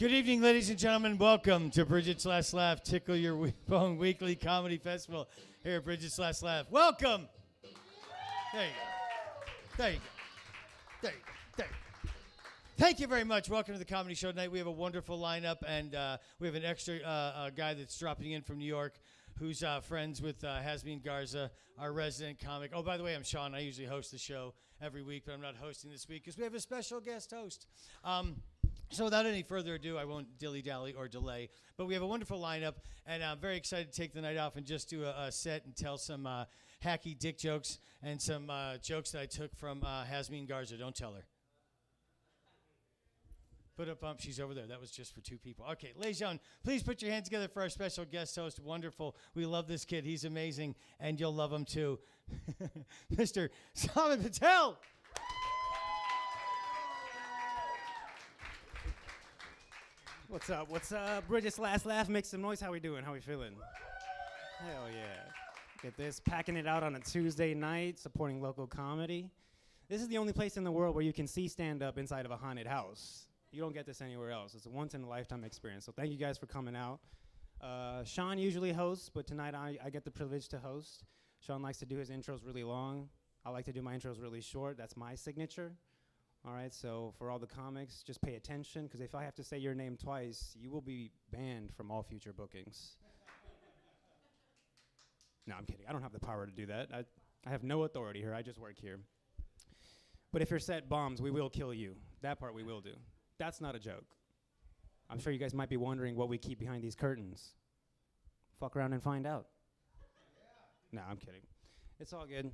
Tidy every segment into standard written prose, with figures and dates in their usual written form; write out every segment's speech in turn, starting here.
Good evening, ladies and gentlemen. Welcome to Brigett's Last Laugh, Tickle Your Bone Weekly Comedy Festival here at Brigett's Last Laugh. Welcome. There you go. There you go. There you go. There you go. Thank you very much. Welcome to the comedy show tonight. We have a wonderful lineup, and we have an extra guy that's dropping in from New York who's friends with Xazmin Garza, our resident comic. Oh, by the way, I'm Sean. I usually host the show every week, but I'm not hosting this week because we have a special guest host. So without any further ado, I won't dilly-dally or delay, but we have a wonderful lineup, and I'm very excited to take the night off and just do a set and tell some hacky dick jokes and some jokes that I took from Xazmin Garza. Don't tell her. Put a bump. She's over there. That was just for two people. Okay, ladies and gentlemen, please put your hands together for our special guest host. Wonderful. We love this kid. He's amazing, and you'll love him too. Mr. Saavan Patel. What's up? What's up? Brigett's Last Laugh. Make some noise. How we doing? How we feeling? Hell yeah. Get this. Packing it out on a Tuesday night, supporting local comedy. This is the only place in the world where you can see stand-up inside of a haunted house. You don't get this anywhere else. It's a once-in-a-lifetime experience. So thank you guys for coming out. Sean usually hosts, but tonight I get the privilege to host. Sean likes to do his intros really long. I like to do my intros really short. That's my signature. All right, so for all the comics, just pay attention, because if I have to say your name twice, you will be banned from all future bookings. No, I'm kidding. I don't have the power to do that. I have no authority here. I just work here. But if your set bombs, we will kill you. That part we will do. That's not a joke. I'm sure you guys might be wondering what we keep behind these curtains. Fuck around and find out. No, I'm kidding. It's all good.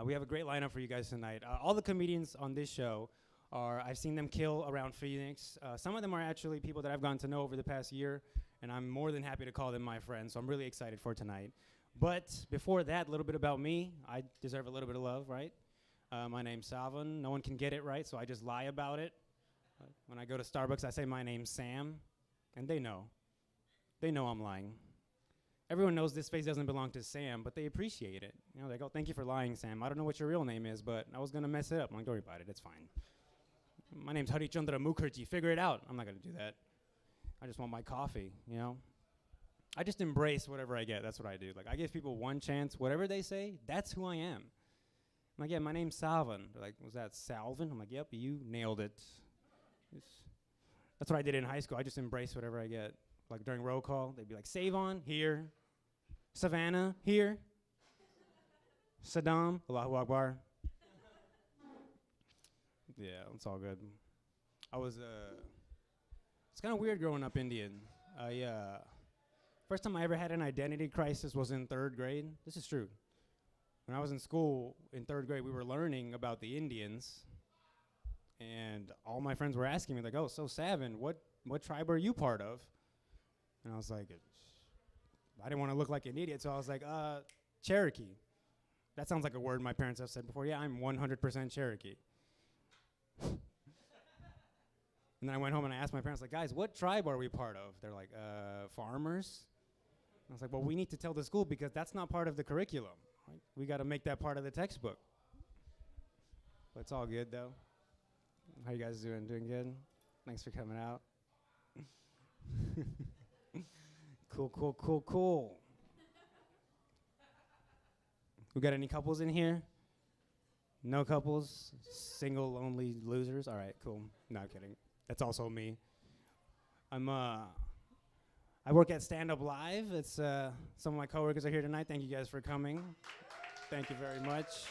We have a great lineup for you guys tonight. All the comedians on this show I've seen them kill around Phoenix. Some of them are actually people that I've gotten to know over the past year, and I'm more than happy to call them my friends, so I'm really excited for tonight. But before that, a little bit about me. I deserve a little bit of love, right? My name's Saavan. No one can get it right, so I just lie about it. When I go to Starbucks, I say my name's Sam, and they know. They know I'm lying. Everyone knows this face doesn't belong to Sam, but they appreciate it. You know, they go, "Thank you for lying, Sam. I don't know what your real name is, but I was going to mess it up." I'm like, "Don't worry about it. It's fine. My name's Harichandra Mukherjee. Figure it out." I'm not going to do that. I just want my coffee, you know? I just embrace whatever I get. That's what I do. Like, I give people one chance. Whatever they say, that's who I am. I'm like, "Yeah, my name's Saavan." They're like, "Was that Salvin?" I'm like, "Yep, you nailed it." That's what I did in high school. I just embrace whatever I get. Like, during roll call, they'd be like, "Saavan, here. Savannah, here. Saddam, Allahu Akbar." Yeah, it's all good. It's kind of weird growing up Indian. First time I ever had an identity crisis was in 3rd grade. This is true. When I was in school, in 3rd grade, we were learning about the Indians. And all my friends were asking me, like, "Oh, so Saavan, what tribe are you part of?" And I was like, I didn't want to look like an idiot, so I was like, Cherokee. That sounds like a word my parents have said before. Yeah, I'm 100% Cherokee. And then I went home and I asked my parents, like, "Guys, what tribe are we part of?" They're like, "Farmers." I was like, "Well, we need to tell the school because that's not part of the curriculum. Right? We got to make that part of the textbook." But it's all good, though. How you guys doing? Doing good? Thanks for coming out. Cool. We got any couples in here? No couples? Single, lonely losers? All right, cool. No, I'm kidding. That's also me. I work at Stand Up Live. It's some of my coworkers are here tonight. Thank you guys for coming. Thank you very much.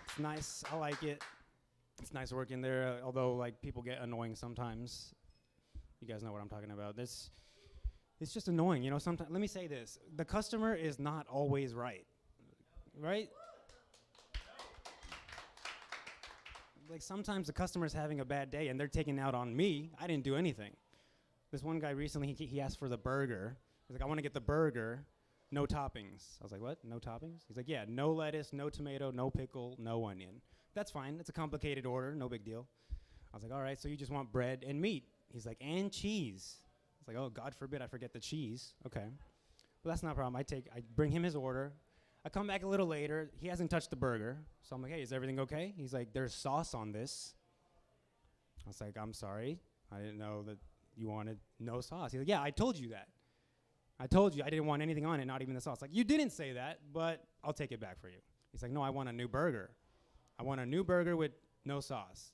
It's nice. I like it. It's nice working there, although like people get annoying sometimes. You guys know what I'm talking about. It's just annoying, you know. Sometimes, let me say this: the customer is not always right? Like sometimes the customer's having a bad day and they're taking out on me. I didn't do anything. This one guy recently, he asked for the burger. He's like, "I want to get the burger, no toppings." I was like, "What? No toppings?" He's like, "Yeah, no lettuce, no tomato, no pickle, no onion." That's fine. It's a complicated order. No big deal. I was like, "All right, so you just want bread and meat." He's like, "And cheese." I was like, "Oh, God forbid I forget the cheese." Okay. But that's not a problem. I bring him his order. I come back a little later. He hasn't touched the burger. So I'm like, "Hey, is everything okay?" He's like, "There's sauce on this." I was like, "I'm sorry. I didn't know that you wanted no sauce. He's like, yeah, I told you that. I told you I didn't want anything on it, not even the sauce. Like, you didn't say that, but I'll take it back for you. He's like, no, I want a new burger. I want a new burger with no sauce.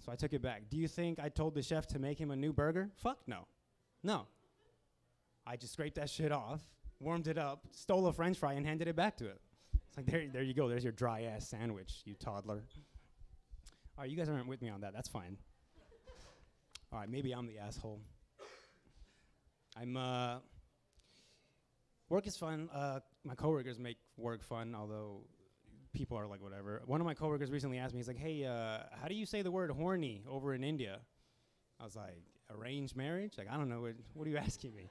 So I took it back. Do you think I told the chef to make him a new burger? Fuck no. No. I just scraped that shit off, warmed it up, stole a French fry, and handed it back to him. It's like, there you go. There's your dry-ass sandwich, you toddler. All right, you guys aren't with me on that. That's fine. All right, maybe I'm the asshole. Work is fun. My coworkers make work fun, although people are like, whatever. One of my coworkers recently asked me, he's like, hey, how do you say the word horny over in India? I was like, arranged marriage? Like, I don't know. What are you asking me?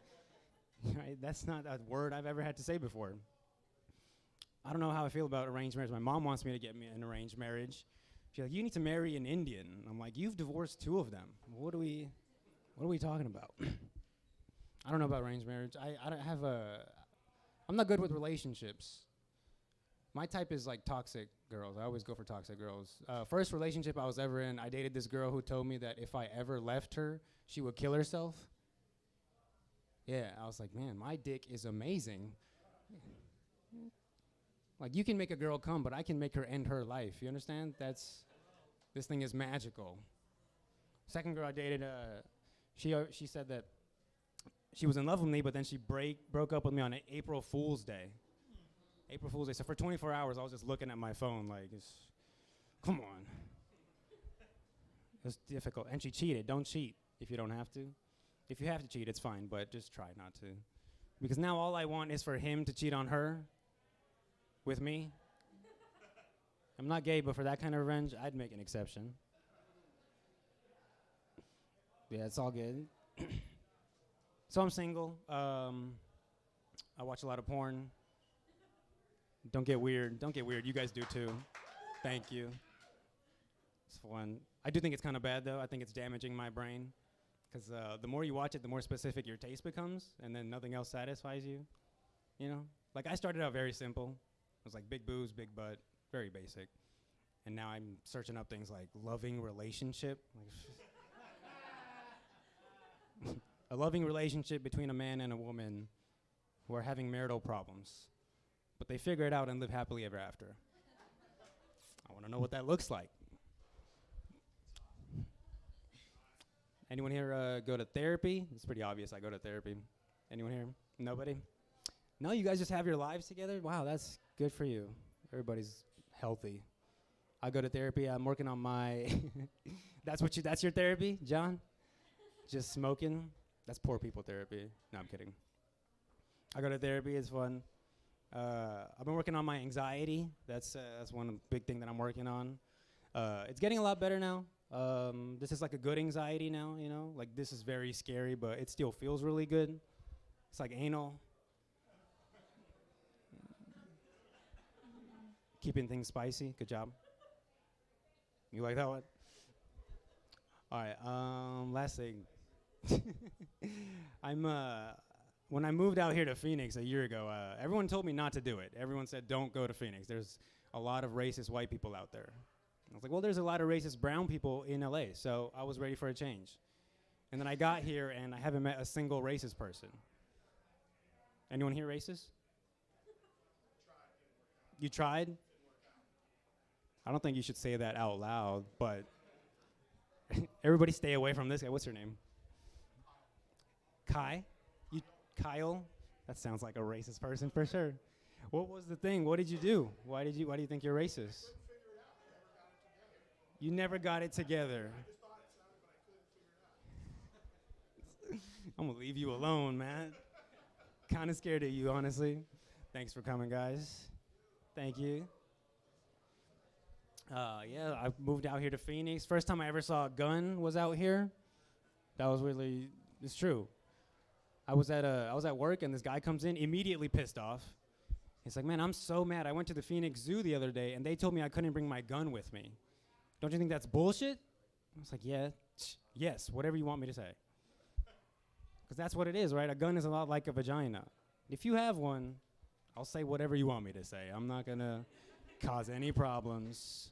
Right? That's not a word I've ever had to say before. I don't know how I feel about arranged marriage. My mom wants me to get me an arranged marriage. She's like, you need to marry an Indian. I'm like, you've divorced 2 of them. What are we talking about? I don't know about arranged marriage. I'm not good with relationships. My type is like toxic girls. I always go for toxic girls. First relationship I was ever in, I dated this girl who told me that if I ever left her, she would kill herself. Yeah, I was like, man, my dick is amazing. Like, you can make a girl come, but I can make her end her life. You understand? This thing is magical. Second girl I dated, she said that she was in love with me, but then she broke up with me on April Fool's Day. April Fool's Day. So for 24 hours, I was just looking at my phone like, come on. It's difficult. And she cheated. Don't cheat if you don't have to. If you have to cheat, it's fine, but just try not to. Because now all I want is for him to cheat on her with me. I'm not gay, but for that kind of revenge, I'd make an exception. Yeah, it's all good. So I'm single. I watch a lot of porn. Don't get weird. Don't get weird. You guys do too. Thank you. It's fun. I do think it's kind of bad, though. I think it's damaging my brain. Because the more you watch it, the more specific your taste becomes, and then nothing else satisfies you. You know? Like, I started out very simple. It was like big boobs, big butt, very basic. And now I'm searching up things like loving relationship. A loving relationship between a man and a woman who are having marital problems. But they figure it out and live happily ever after. I want to know what that looks like. Anyone here go to therapy? It's pretty obvious I go to therapy. Anyone here? Nobody? No, you guys just have your lives together? Wow, that's good for you. Everybody's healthy. I go to therapy. I'm working on my... That's your therapy, John? Just smoking? That's poor people therapy. No, I'm kidding. I go to therapy. It's fun. I've been working on my anxiety. That's one big thing that I'm working on. It's getting a lot better now. This is like a good anxiety now, you know? Like, this is very scary, but it still feels really good. It's like anal. Keeping things spicy. Good job. You like that one? All right, last thing. When I moved out here to Phoenix a year ago, everyone told me not to do it. Everyone said, don't go to Phoenix. There's a lot of racist white people out there. I was like, well, there's a lot of racist brown people in LA, so I was ready for a change. And then I got here, and I haven't met a single racist person. Anyone here racist? You tried? I don't think you should say that out loud, but everybody stay away from this guy. What's your name? Kai? Kyle? That sounds like a racist person for sure. What was the thing? What did you do? Why do you think you're racist? You never got it together. I'm gonna leave you alone, man. Kind of scared of you, honestly. Thanks for coming, guys. Thank you. Yeah, I moved out here to Phoenix. First time I ever saw a gun was out here. That was really, it's true. I was at work and this guy comes in, immediately pissed off. He's like, man, I'm so mad. I went to the Phoenix Zoo the other day and they told me I couldn't bring my gun with me. Don't you think that's bullshit? I was like, yeah, yes, whatever you want me to say. Because that's what it is, right? A gun is a lot like a vagina. If you have one, I'll say whatever you want me to say. I'm not gonna cause any problems.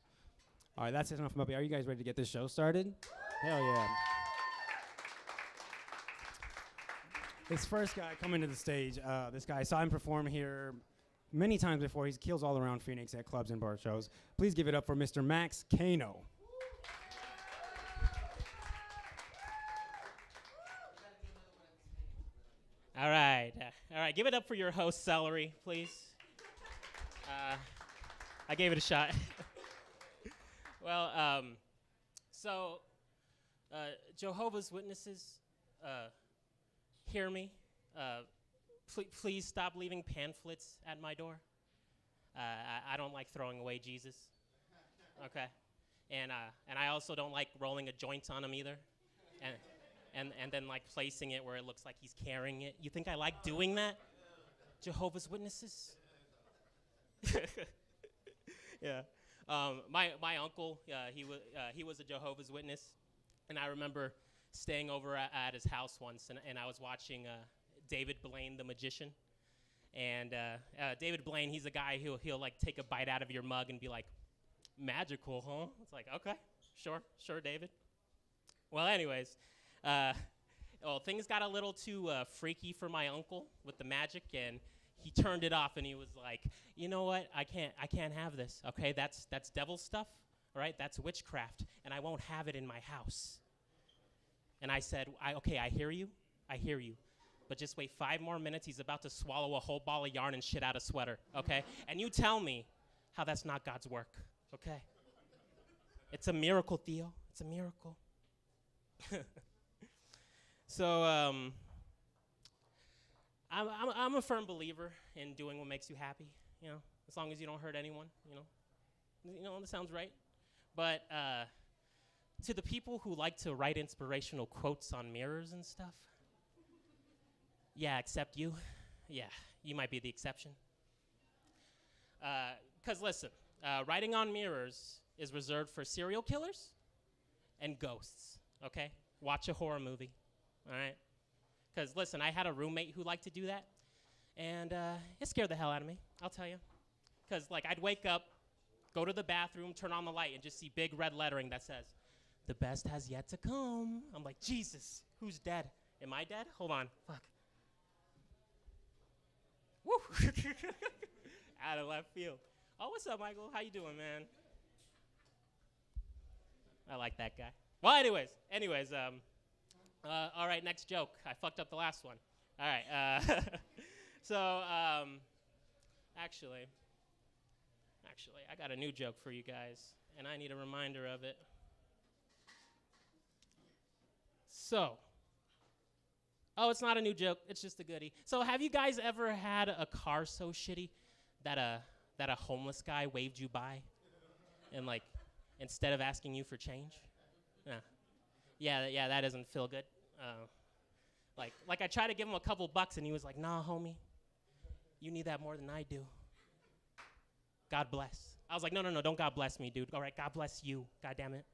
All right, that's enough from up here. Are you guys ready to get this show started? Hell yeah. This first guy coming to the stage, this guy, I saw him perform here many times before. He kills all around Phoenix at clubs and bar shows. Please give it up for Mr. Max Cano. All right. Give it up for your host, Celery, please. I gave it a shot. Well, Jehovah's Witnesses, hear me. Please stop leaving pamphlets at my door. I don't like throwing away Jesus. Okay. And I also don't like rolling a joint on him either. And then like placing it where it looks like he's carrying it. You think I like doing that? Jehovah's Witnesses? Yeah. My uncle, he was a Jehovah's Witness, and I remember staying over at his house once, and I was watching David Blaine, the magician. And David Blaine, he's a guy he'll like take a bite out of your mug and be like, magical, huh? It's like, okay, sure, David. Well, anyways, things got a little too freaky for my uncle with the magic, and he turned it off, and he was like, you know what? I can't have this. Okay, that's devil stuff. All right, that's witchcraft, and I won't have it in my house. And I said, I hear you, but just wait 5 more minutes. He's about to swallow a whole ball of yarn and shit out a sweater. Okay, and you tell me how that's not God's work. Okay, it's a miracle, Theo. It's a miracle. So I'm a firm believer in doing what makes you happy, you know, as long as you don't hurt anyone, you know, that sounds right. But to the people who like to write inspirational quotes on mirrors and stuff, yeah, except you. Yeah, you might be the exception. 'Cause listen, writing on mirrors is reserved for serial killers and ghosts, okay? Watch a horror movie, all right? Because, listen, I had a roommate who liked to do that, and it scared the hell out of me, I'll tell you. Because, like, I'd wake up, go to the bathroom, turn on the light, and just see big red lettering that says, "The best has yet to come." I'm like, Jesus, who's dead? Am I dead? Hold on, fuck. Woo! Out of left field. Oh, what's up, Michael? How you doing, man? I like that guy. Well, anyways, all right, next joke. I fucked up the last one. All right, actually, I got a new joke for you guys, and I need a reminder of it. It's not a new joke. It's just a goodie. So, have you guys ever had a car so shitty that a homeless guy waved you by, and like, instead of asking you for change? Yeah, that doesn't feel good. Like I tried to give him a couple bucks, and he was like, "Nah, homie, you need that more than I do. God bless." I was like, no, don't God bless me, dude. All right, God bless you. God damn it.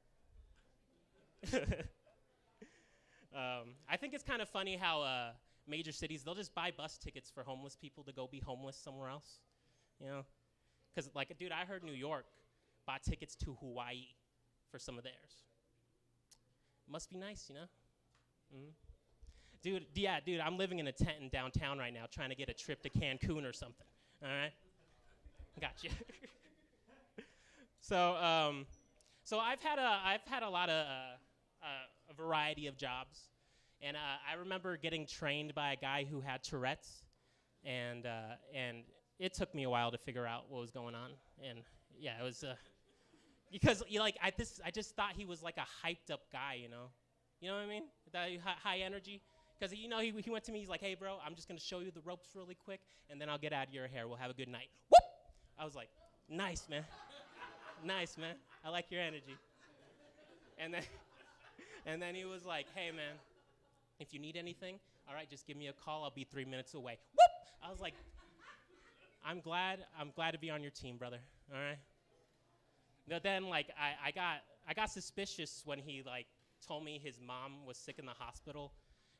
I think it's kind of funny how major cities, they'll just buy bus tickets for homeless people to go be homeless somewhere else, you know? Because, like, dude, I heard New York bought tickets to Hawaii for some of theirs. Must be nice, you know? Mm-hmm. Dude, I'm living in a tent in downtown right now trying to get a trip to Cancun or something, all right? Gotcha. So I've had a lot of a variety of jobs, and I remember getting trained by a guy who had Tourette's, and it took me a while to figure out what was going on, and yeah, it was because I just thought he was like a hyped up guy, you know what I mean? That high energy. Because, he went to me, he's like, "Hey, bro, I'm just going to show you the ropes really quick, and then I'll get out of your hair. We'll have a good night." Whoop! I was like, nice, man. Nice, man. I like your energy. And then he was like, "Hey, man, if you need anything, all right, just give me a call. I'll be 3 minutes away." Whoop! I was like, I'm glad to be on your team, brother, all right? But then, like, I got suspicious when he, like, told me his mom was sick in the hospital,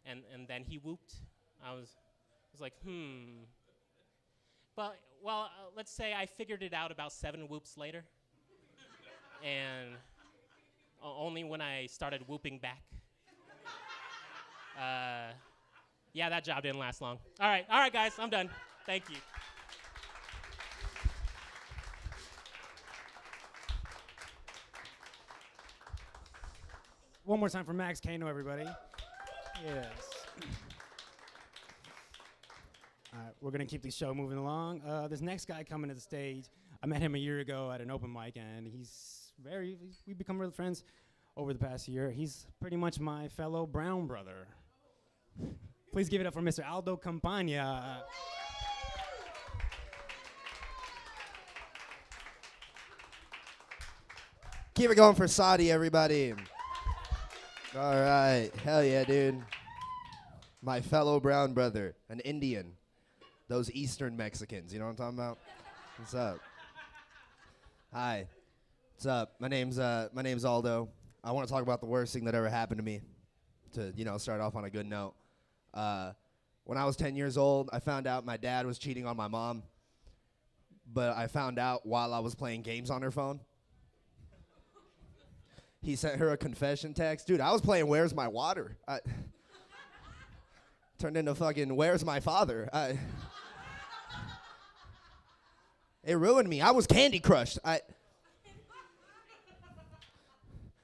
and then he whooped. I was like, But, well, let's say I figured it out about 7 whoops later, and only when I started whooping back. Yeah, that job didn't last long. All right, guys, I'm done. Thank you. One more time for Max Cano, everybody. Yes. All right, we're going to keep the show moving along. This next guy coming to the stage, I met him a year ago at an open mic, and we've become real friends over the past year. He's pretty much my fellow brown brother. Please give it up for Mr. Aldo Campana. Keep it going for Saudi, everybody. All right. Hell yeah, dude. My fellow brown brother, an Indian. Those Eastern Mexicans, you know what I'm talking about? What's up? Hi. What's up? My name's Aldo. I want to talk about the worst thing that ever happened to me to, start off on a good note. When I was 10 years old, I found out my dad was cheating on my mom, but I found out while I was playing games on her phone. He sent her a confession text. Dude, I was playing Where's My Water? Turned into fucking Where's My Father? It ruined me. I was Candy Crushed.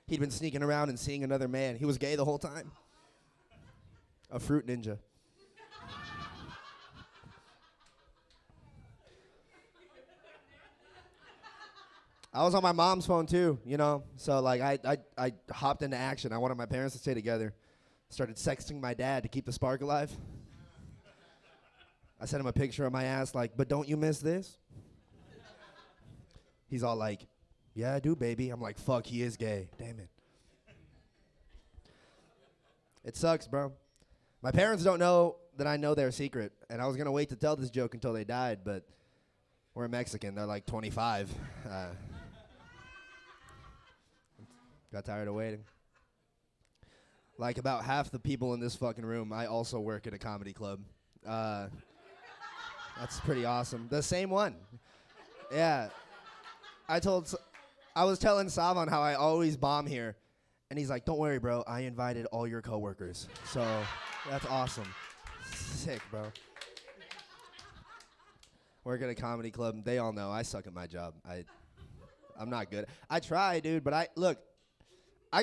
He'd been sneaking around and seeing another man. He was gay the whole time. A fruit ninja. I was on my mom's phone too, so like I hopped into action. I wanted my parents to stay together. Started sexting my dad to keep the spark alive. I sent him a picture of my ass like, but don't you miss this? He's all like, yeah, I do, baby. I'm like, fuck, he is gay. Damn it. It sucks, bro. My parents don't know that I know their secret, and I was going to wait to tell this joke until they died, but we're Mexican. They're like 25. Got tired of waiting. Like about half the people in this fucking room, I also work at a comedy club. That's pretty awesome. The same one. Yeah. I was telling Saavan how I always bomb here, and he's like, don't worry, bro. I invited all your coworkers. So that's awesome. Sick, bro. Work at a comedy club. They all know I suck at my job. I'm not good. I try, dude, but I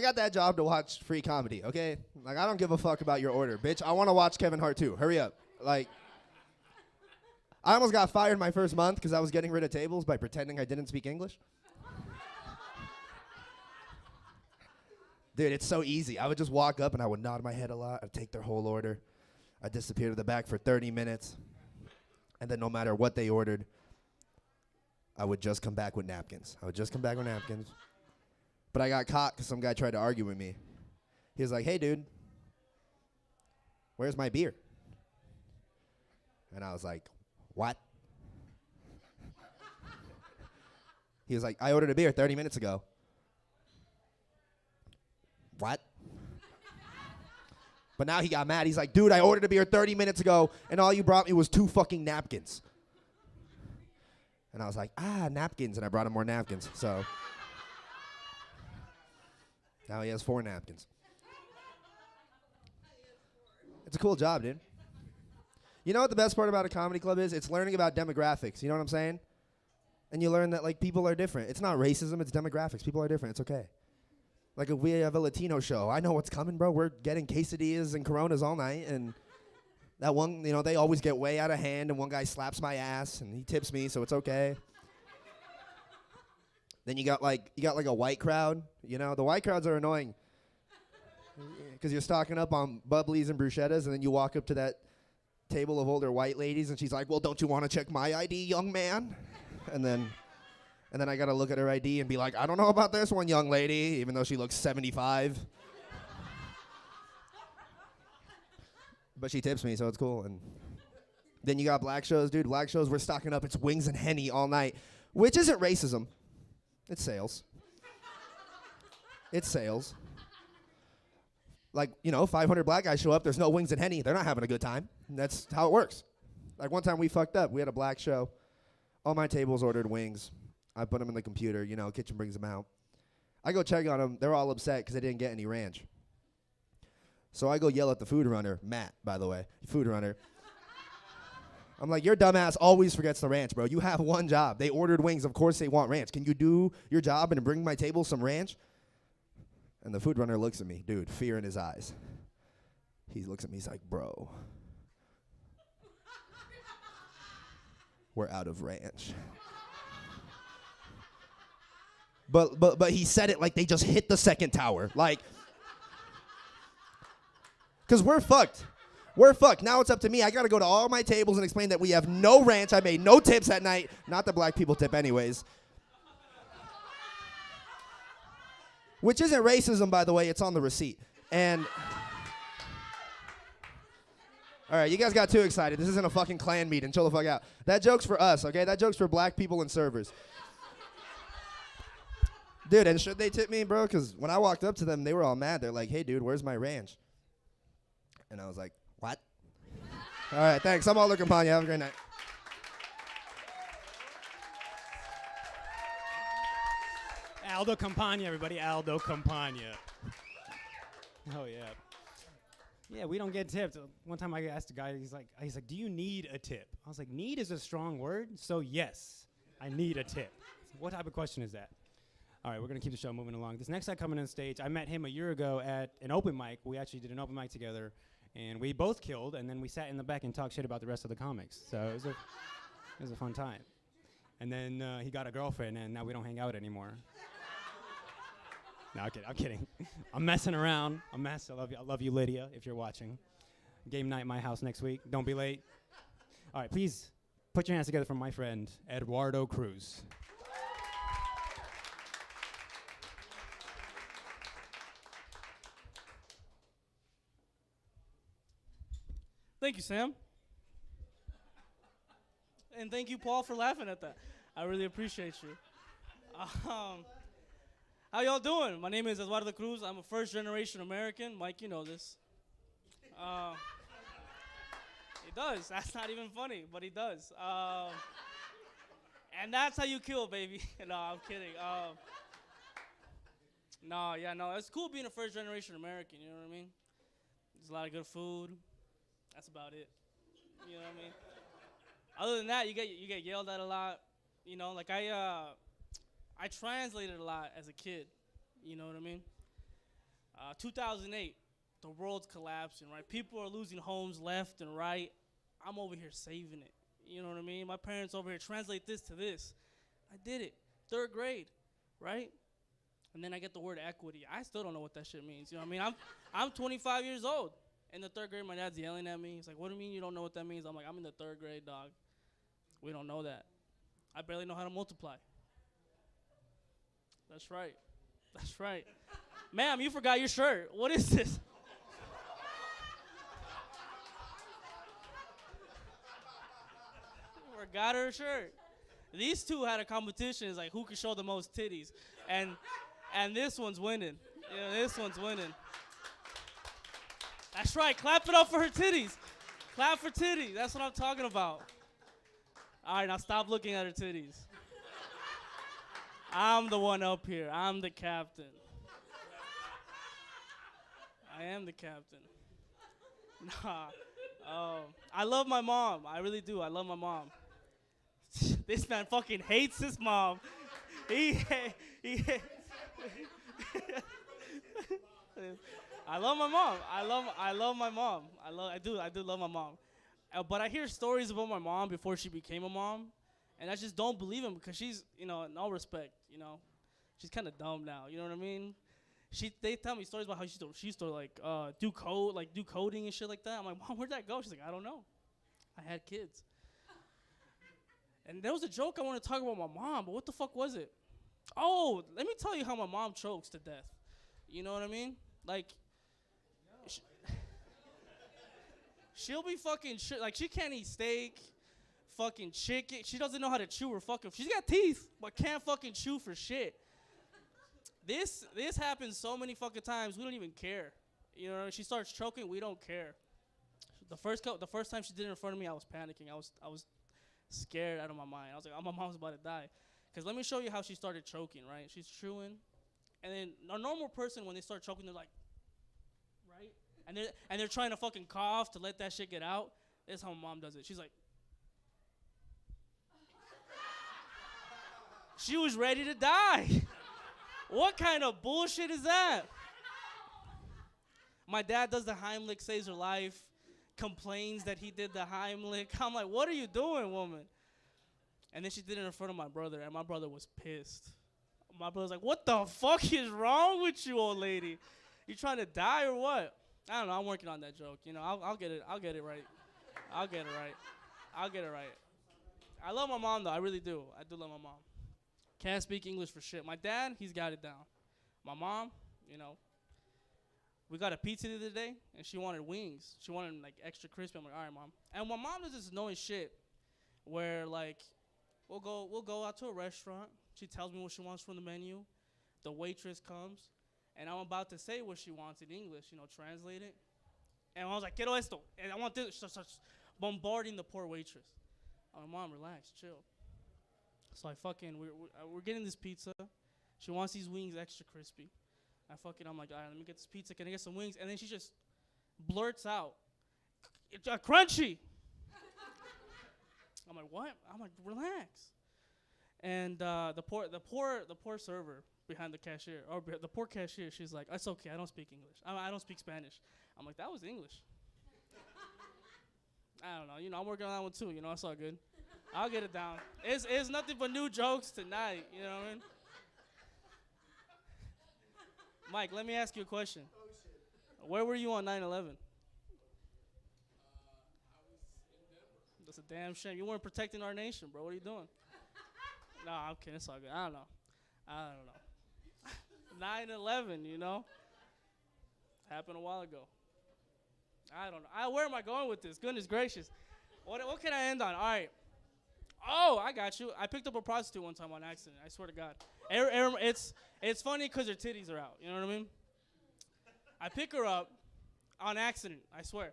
got that job to watch free comedy, okay? Like, I don't give a fuck about your order, bitch. I want to watch Kevin Hart too. Hurry up. Like, I almost got fired my first month because I was getting rid of tables by pretending I didn't speak English. Dude, it's so easy. I would just walk up and I would nod my head a lot. I'd take their whole order. I'd disappear to the back for 30 minutes. And then no matter what they ordered, I would just come back with napkins. But I got caught because some guy tried to argue with me. He was like, hey, dude, where's my beer? And I was like, what? He was like, I ordered a beer 30 minutes ago. What? But now he got mad. He's like, dude, I ordered a beer 30 minutes ago, and all you brought me was 2 fucking napkins. And I was like, napkins. And I brought him more napkins. So now he has 4 napkins. It's a cool job, dude. You know what the best part about a comedy club is? It's learning about demographics. You know what I'm saying? And you learn that, like, people are different. It's not racism. It's demographics. People are different. It's okay. Like, if we have a Latino show, I know what's coming, bro. We're getting quesadillas and Coronas all night. And that one, they always get way out of hand. And one guy slaps my ass, and he tips me, so it's okay. Then you got like a white crowd. The white crowds are annoying because you're stocking up on bubblies and bruschettas, and then you walk up to that table of older white ladies, and she's like, well, don't you want to check my ID, young man? And then I got to look at her ID and be like, I don't know about this one, young lady, even though she looks 75. But she tips me, so it's cool. And then you got black shows, dude. Black shows, we're stocking up. It's wings and Henny all night, which isn't racism. It's sales. It's sales. Like, 500 black guys show up. There's no wings and Henny. They're not having a good time. And that's how it works. Like, one time we fucked up. We had a black show. All my tables ordered wings. I put them in the computer. Kitchen brings them out. I go check on them. They're all upset because they didn't get any ranch. So I go yell at the food runner, Matt, by the way, food runner. I'm like, your dumbass always forgets the ranch, bro. You have one job. They ordered wings. Of course they want ranch. Can you do your job and bring my table some ranch? And the food runner looks at me, dude, fear in his eyes. He looks at me, he's like, bro, we're out of ranch. But he said it like they just hit the second tower. Like, because we're fucked. We're fucked. Now it's up to me. I got to go to all my tables and explain that we have no ranch. I made no tips that night. Not that black people tip anyways. Which isn't racism, by the way. It's on the receipt. And all right, you guys got too excited. This isn't a fucking Klan meeting. Chill the fuck out. That joke's for us, okay? That joke's for black people and servers. Dude, and should they tip me, bro? Because when I walked up to them, they were all mad. They're like, hey, dude, where's my ranch? And I was like, what? All right, thanks. I'm Aldo Campana. Have a great night. Aldo Campana, everybody. Aldo Campana. Oh, yeah. Yeah, we don't get tipped. One time I asked a guy, he's like, do you need a tip? I was like, need is a strong word, so yes, I need a tip. What type of question is that? All right, we're going to keep the show moving along. This next guy coming on stage, I met him a year ago at an open mic. We actually did an open mic together, and we both killed, and then we sat in the back and talked shit about the rest of the comics. So it was a fun time. And then he got a girlfriend, and now we don't hang out anymore. No, I'm kidding. I'm messing around. I love you, Lydia, if you're watching. Game night at my house next week. Don't be late. All right, please put your hands together for my friend, Eduardo Cruz. Thank you, Sam. And thank you, Paul, for laughing at that. I really appreciate you. How y'all doing? My name is Eduardo Cruz. I'm a first-generation American. Mike, you know this. He does. That's not even funny, but he does. And that's how you kill, baby. No, I'm kidding. No. It's cool being a first-generation American, you know what I mean? There's a lot of good food. That's about it. You know what I mean? Other than that, you get yelled at a lot. You know, like I translated a lot as a kid. You know what I mean? 2008, the world's collapsing, right? People are losing homes left and right. I'm over here saving it. You know what I mean? My parents over here translate this to this. I did it. 3rd grade, right? And then I get the word equity. I still don't know what that shit means. You know what I mean? I'm 25 years old. In the 3rd grade, my dad's yelling at me. He's like, what do you mean you don't know what that means? I'm like, I'm in the 3rd grade, dog. We don't know that. I barely know how to multiply. That's right. That's right. Ma'am, you forgot your shirt. What is this? Forgot her shirt. These two had a competition. It's like, who can show the most titties? And this one's winning. Yeah, this one's winning. That's right. Clap it up for her titties. Clap for titties. That's what I'm talking about. All right, now stop looking at her titties. I'm the one up here. I'm the captain. I am the captain. Nah. I love my mom. I really do. I love my mom. This man fucking hates his mom. I love my mom. I love my mom. I do love my mom. But I hear stories about my mom before she became a mom, and I just don't believe them because she's, in all respect, she's kind of dumb now. You know what I mean? They tell me stories about how she used to do coding and shit like that. I'm like, Mom, where'd that go? She's like, I don't know. I had kids. And there was a joke I want to talk about my mom, but what the fuck was it? Oh, let me tell you how my mom chokes to death. You know what I mean? Like, she'll be fucking she can't eat steak, fucking chicken. She doesn't know how to chew her fucking. She's got teeth, but can't fucking chew for shit. This happens so many fucking times. We don't even care. She starts choking. We don't care. The first time she did it in front of me, I was panicking. I was scared out of my mind. I was like, oh, my mom's about to die. Because let me show you how she started choking, right? She's chewing. And then a normal person, when they start choking, they're like, right? and they're trying to fucking cough to let that shit get out. That's how my mom does it. She's like, she was ready to die. What kind of bullshit is that? My dad does the Heimlich, saves her life, complains that he did the Heimlich. I'm like, what are you doing, woman? And then she did it in front of my brother, and my brother was pissed. My brother's like, what the fuck is wrong with you, old lady? You trying to die or what? I don't know. I'm working on that joke. You know, I'll get it. I'll get it right. I'll get it right. I'll get it right. I love my mom, though. I really do. I do love my mom. Can't speak English for shit. My dad, he's got it down. My mom, you know, we got a pizza the other day, and she wanted wings. She wanted, like, extra crispy. I'm like, all right, Mom. And my mom does this annoying shit where, like, we'll go out to a restaurant. She tells me what she wants from the menu. The waitress comes, and I'm about to say what she wants in English, you know, translate it. And I was like, quiero esto. And I want this. She starts bombarding the poor waitress. I'm like, Mom, relax, chill. So I fucking, we're getting this pizza. She wants these wings extra crispy. I'm like, all right, let me get this pizza. Can I get some wings? And then she just blurts out, it's crunchy. I'm like, what? I'm like, relax. And the poor server behind the cashier, or the poor cashier, she's like, it's okay, I don't speak English. I don't speak Spanish. I'm like, that was English. I don't know. You know, I'm working on that one too. You know, it's all good. I'll get it down. It's nothing but new jokes tonight. You know what I mean? Mike, let me ask you a question. Oh, shit. Where were you on 9/11? I was in Denver. That's a damn shame. You weren't protecting our nation, bro. What are you doing? No, I'm kidding. It's all good. I don't know. 9/11, you know? Happened a while ago. I don't know. Where am I going with this? Goodness gracious. What can I end on? All right. Oh, I got you. I picked up a prostitute one time on accident. I swear to God. It's funny because her titties are out. You know what I mean? I pick her up on accident. I swear.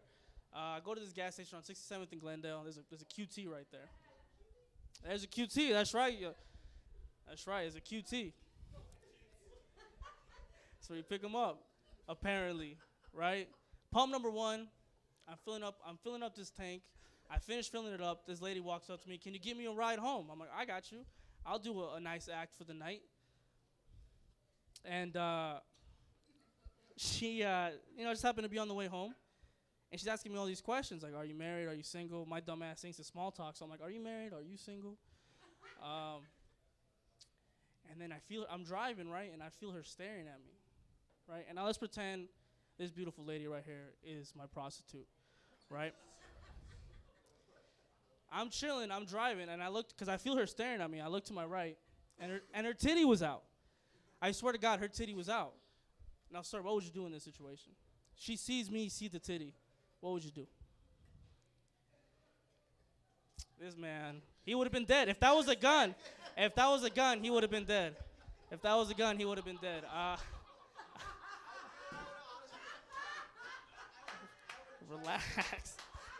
I go to this gas station on 67th and Glendale. There's a QT right there. There's a QT. That's right. That's right. There's a QT. So you pick them up, apparently, right? Pump number 1. I'm filling up this tank. I finish filling it up. This lady walks up to me. Can you give me a ride home? I'm like, I got you. I'll do a nice act for the night. And she, just happened to be on the way home. And she's asking me all these questions, like, are you married? Are you single? My dumb ass thinks it's small talk. So I'm like, are you married? Are you single? And then I'm driving, right? And I feel her staring at me, right? And now let's pretend this beautiful lady right here is my prostitute, right? I'm chilling, I'm driving, and I looked, because I feel her staring at me. I look to my right, and her titty was out. I swear to God, her titty was out. Now, sir, what would you do in this situation? She sees me see the titty. What would you do? This man, he would have been dead. If that was a gun, he would have been dead. If that was a gun, he would have been dead.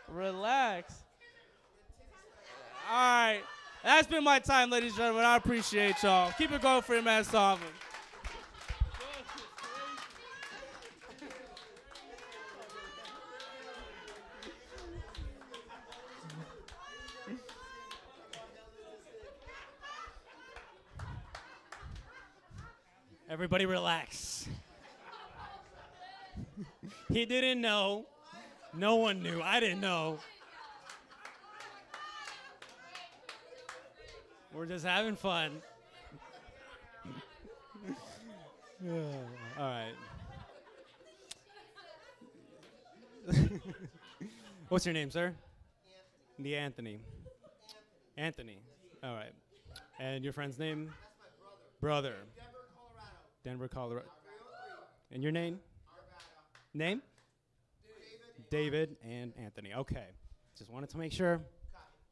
Relax. All right. That's been my time, ladies and gentlemen. I appreciate y'all. Keep it going for your man, Saavan. Everybody relax. He didn't know. No one knew. I didn't know. We're just having fun. All right. What's your name, sir? Anthony. Anthony. All right. And your friend's name? That's my brother. Denver, Colorado. And your name? Name? David and Anthony. Okay. Just wanted to make sure.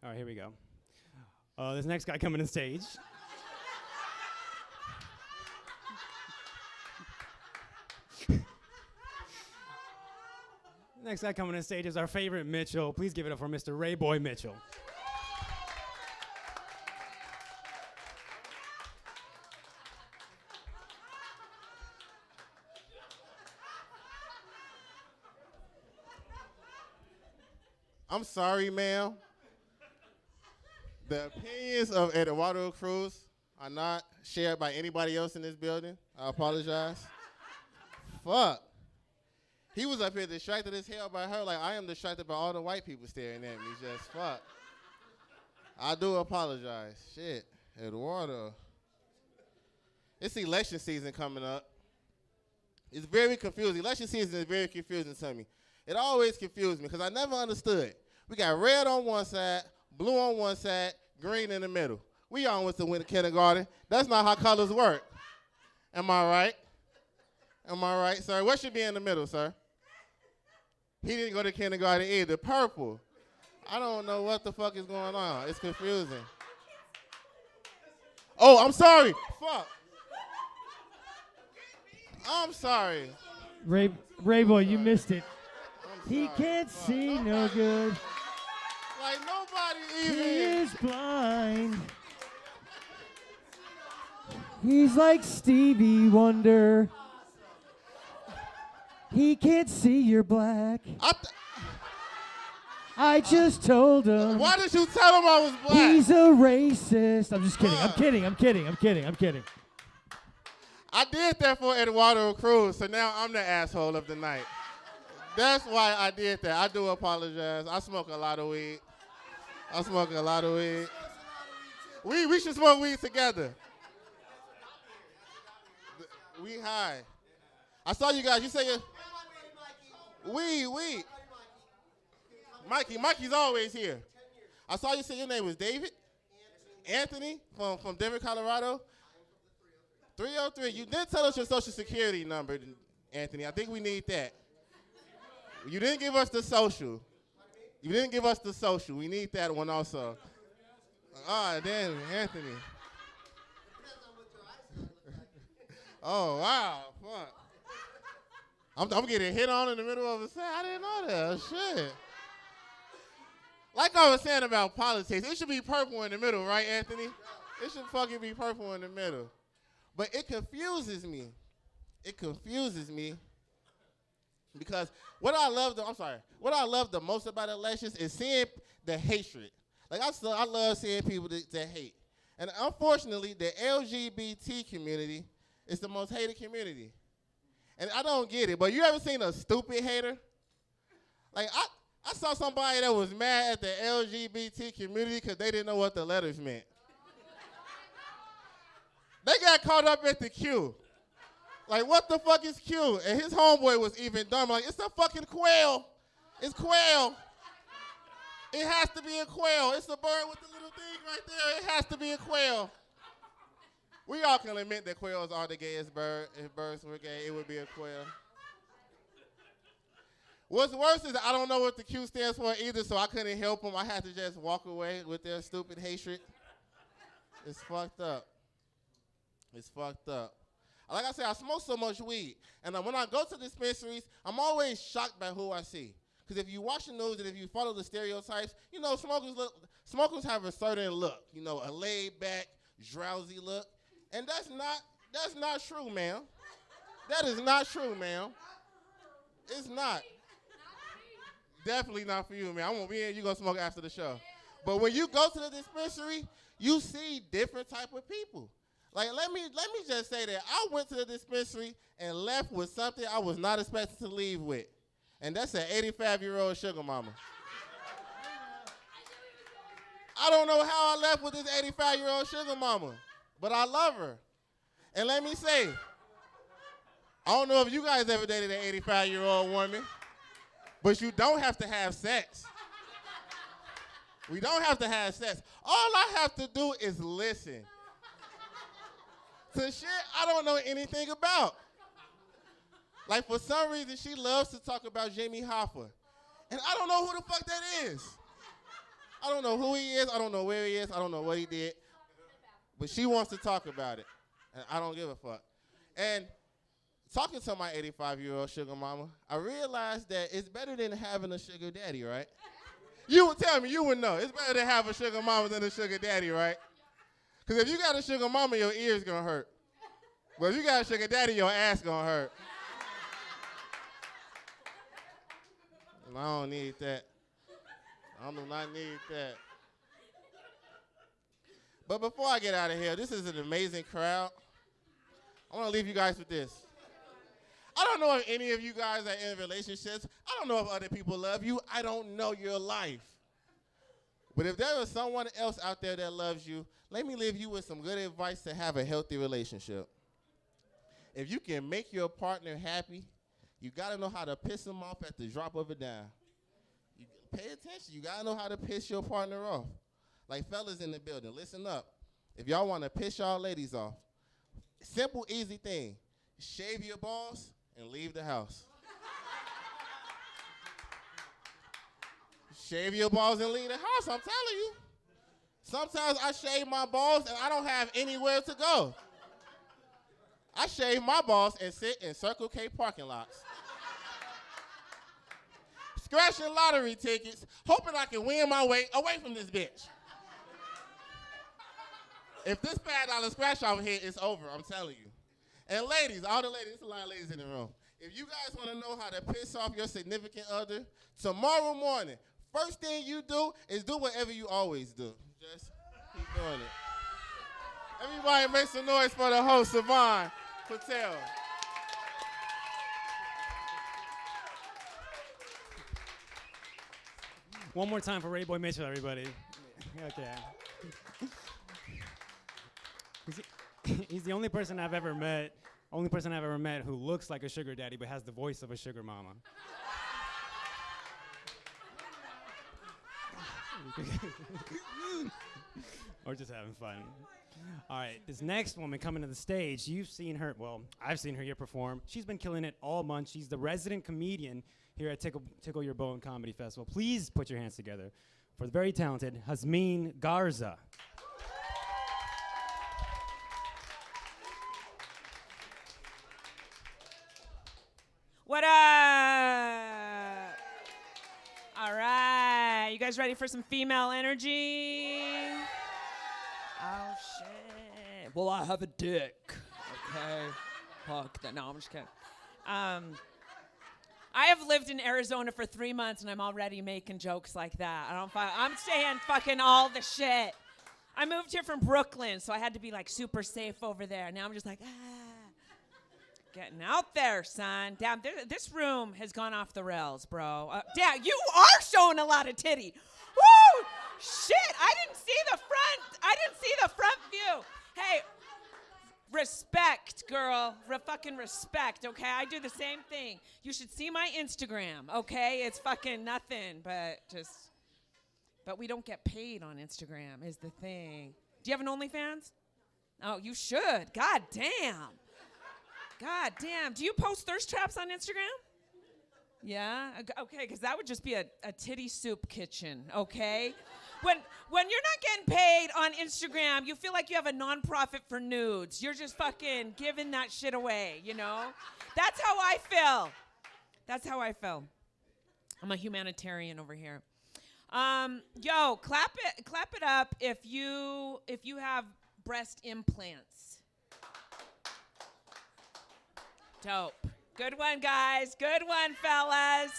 All right, here we go. This next guy coming on stage. Next guy coming on stage is our favorite Mitchell. Please give it up for Mr. Rayboi Mitchell. I'm sorry, ma'am. The opinions of Eduardo Cruz are not shared by anybody else in this building. I apologize. Fuck. He was up here distracted as hell by her like I am distracted by all the white people staring at me. Just fuck. I do apologize. Shit. Eduardo. It's election season coming up. It's very confusing. Election season is very confusing to me. It always confused me because I never understood. We got red on one side, blue on one side, green in the middle. We all went to winter kindergarten. That's not how colors work. Am I right? Am I right, sir? What should be in the middle, sir? He didn't go to kindergarten either. Purple. I don't know what the fuck is going on. It's confusing. Oh, I'm sorry. Fuck. I'm sorry. Rayboi, you missed it. I'm He sorry. can't Fuck. see no Nobody- good. Like nobody He even. is blind. He's like Stevie Wonder. He can't see you're black. I just told him. Why did you tell him I was black? He's a racist. I'm just kidding. I'm kidding. I'm kidding. I'm kidding. I'm kidding. I did that for Eduardo Cruz, so now I'm the asshole of the night. That's why I did that. I do apologize. I smoke a lot of weed. I smoke a lot of weed. We should smoke weed together. We high. I saw you guys. You say you. Weed. Mikey's always here. I saw you say your name was David? Anthony from Denver, Colorado? 303. You did tell us your social security number, Anthony. I think we need that. You didn't give us the social. You didn't give us the social. We need that one also. Ah, damn, Anthony. Oh, wow. Fuck. I'm getting hit on in the middle of a set. I didn't know that. Shit. Like I was saying about politics, it should be purple in the middle, right, Anthony? It should fucking be purple in the middle. But it confuses me. It confuses me because what I love the most about elections is seeing the hatred. Like I love seeing people that hate. And unfortunately, the LGBT community is the most hated community. And I don't get it, but you ever seen a stupid hater? Like I saw somebody that was mad at the LGBT community because they didn't know what the letters meant. They got caught up at the Q. Like, what the fuck is Q? And his homeboy was even dumb. Like, it's a fucking quail. It's quail. It has to be a quail. It's a bird with the little thing right there. It has to be a quail. We all can admit that quails are the gayest bird. If birds were gay, it would be a quail. What's worse is I don't know what the Q stands for either, so I couldn't help them. I had to just walk away with their stupid hatred. It's fucked up. It's fucked up. Like I said, I smoke so much weed. And when I go to dispensaries, I'm always shocked by who I see. Because if you watch the news and if you follow the stereotypes, you know, smokers have a certain look. You know, a laid-back, drowsy look. And that's not true, ma'am. That is not true, ma'am. It's not. Definitely not for you, man. I'm gonna be in. You gonna smoke after the show. But when you go to the dispensary, you see different type of people. Like let me just say that I went to the dispensary and left with something I was not expecting to leave with, and that's an 85-year-old sugar mama. I don't know how I left with this 85-year-old sugar mama, but I love her. And let me say, I don't know if you guys ever dated an 85-year-old woman. But you don't have to have sex. We don't have to have sex. All I have to do is listen to shit I don't know anything about. Like, for some reason, she loves to talk about Jimmy Hoffa. And I don't know who the fuck that is. I don't know who he is. I don't know where he is. I don't know what he did. But she wants to talk about it. And I don't give a fuck. And talking to my 85-year-old sugar mama, I realized that it's better than having a sugar daddy, right? You would tell me, you would know. It's better to have a sugar mama than a sugar daddy, right? Because if you got a sugar mama, your ears going to hurt. But if you got a sugar daddy, your ass going to hurt. And I don't need that. I do not need that. But before I get out of here, this is an amazing crowd. I want to leave you guys with this. I don't know if any of you guys are in relationships. I don't know if other people love you. I don't know your life. But if there is someone else out there that loves you, let me leave you with some good advice to have a healthy relationship. If you can make your partner happy, you got to know how to piss them off at the drop of a dime. You pay attention. You got to know how to piss your partner off. Like fellas in the building, listen up. If y'all want to piss y'all ladies off, simple, easy thing. Shave your balls and leave the house. Shave your balls and leave the house, I'm telling you. Sometimes I shave my balls and I don't have anywhere to go. I shave my balls and sit in Circle K parking lots. Scratching lottery tickets, hoping I can win my way away from this bitch. If this $5 scratch off here, it's over, I'm telling you. And ladies, all the ladies, there's a lot of ladies in the room. If you guys want to know how to piss off your significant other, tomorrow morning, first thing you do is do whatever you always do. Just keep doing it. Everybody make some noise for the host, Saavan, Patel. One more time for Rayboi Mitchell, everybody. Okay. He's the only person I've ever met who looks like a sugar daddy but has the voice of a sugar mama. Or just having fun. All right, this next woman coming to the stage, you've seen her, well, I've seen her here perform. She's been killing it all month. She's the resident comedian here at Tickle Your Bone Comedy Festival. Please put your hands together for the very talented Xazmin Garza. What up? All right, you guys ready for some female energy? Oh, shit. Well, I have a dick, okay? Fuck that. No, I'm just kidding. I have lived in Arizona for 3 months, and I'm already making jokes like that. I'm saying fucking all the shit. I moved here from Brooklyn, so I had to be, like, super safe over there. Now I'm just like, getting out there, son. Damn, this room has gone off the rails, bro. Damn, you are showing a lot of titty. Woo! Shit, I didn't see the front view. Hey, respect, girl. Fucking respect, okay? I do the same thing. You should see my Instagram, okay? It's fucking nothing, but we don't get paid on Instagram is the thing. Do you have an OnlyFans? Oh, you should. God damn. God damn. Do you post thirst traps on Instagram? Yeah? Okay, because that would just be a titty soup kitchen, okay? When you're not getting paid on Instagram, you feel like you have a nonprofit for nudes. You're just fucking giving that shit away, you know? That's how I feel. That's how I feel. I'm a humanitarian over here. Yo, clap it up if you have breast implants. Dope. Good one, guys. Good one, fellas.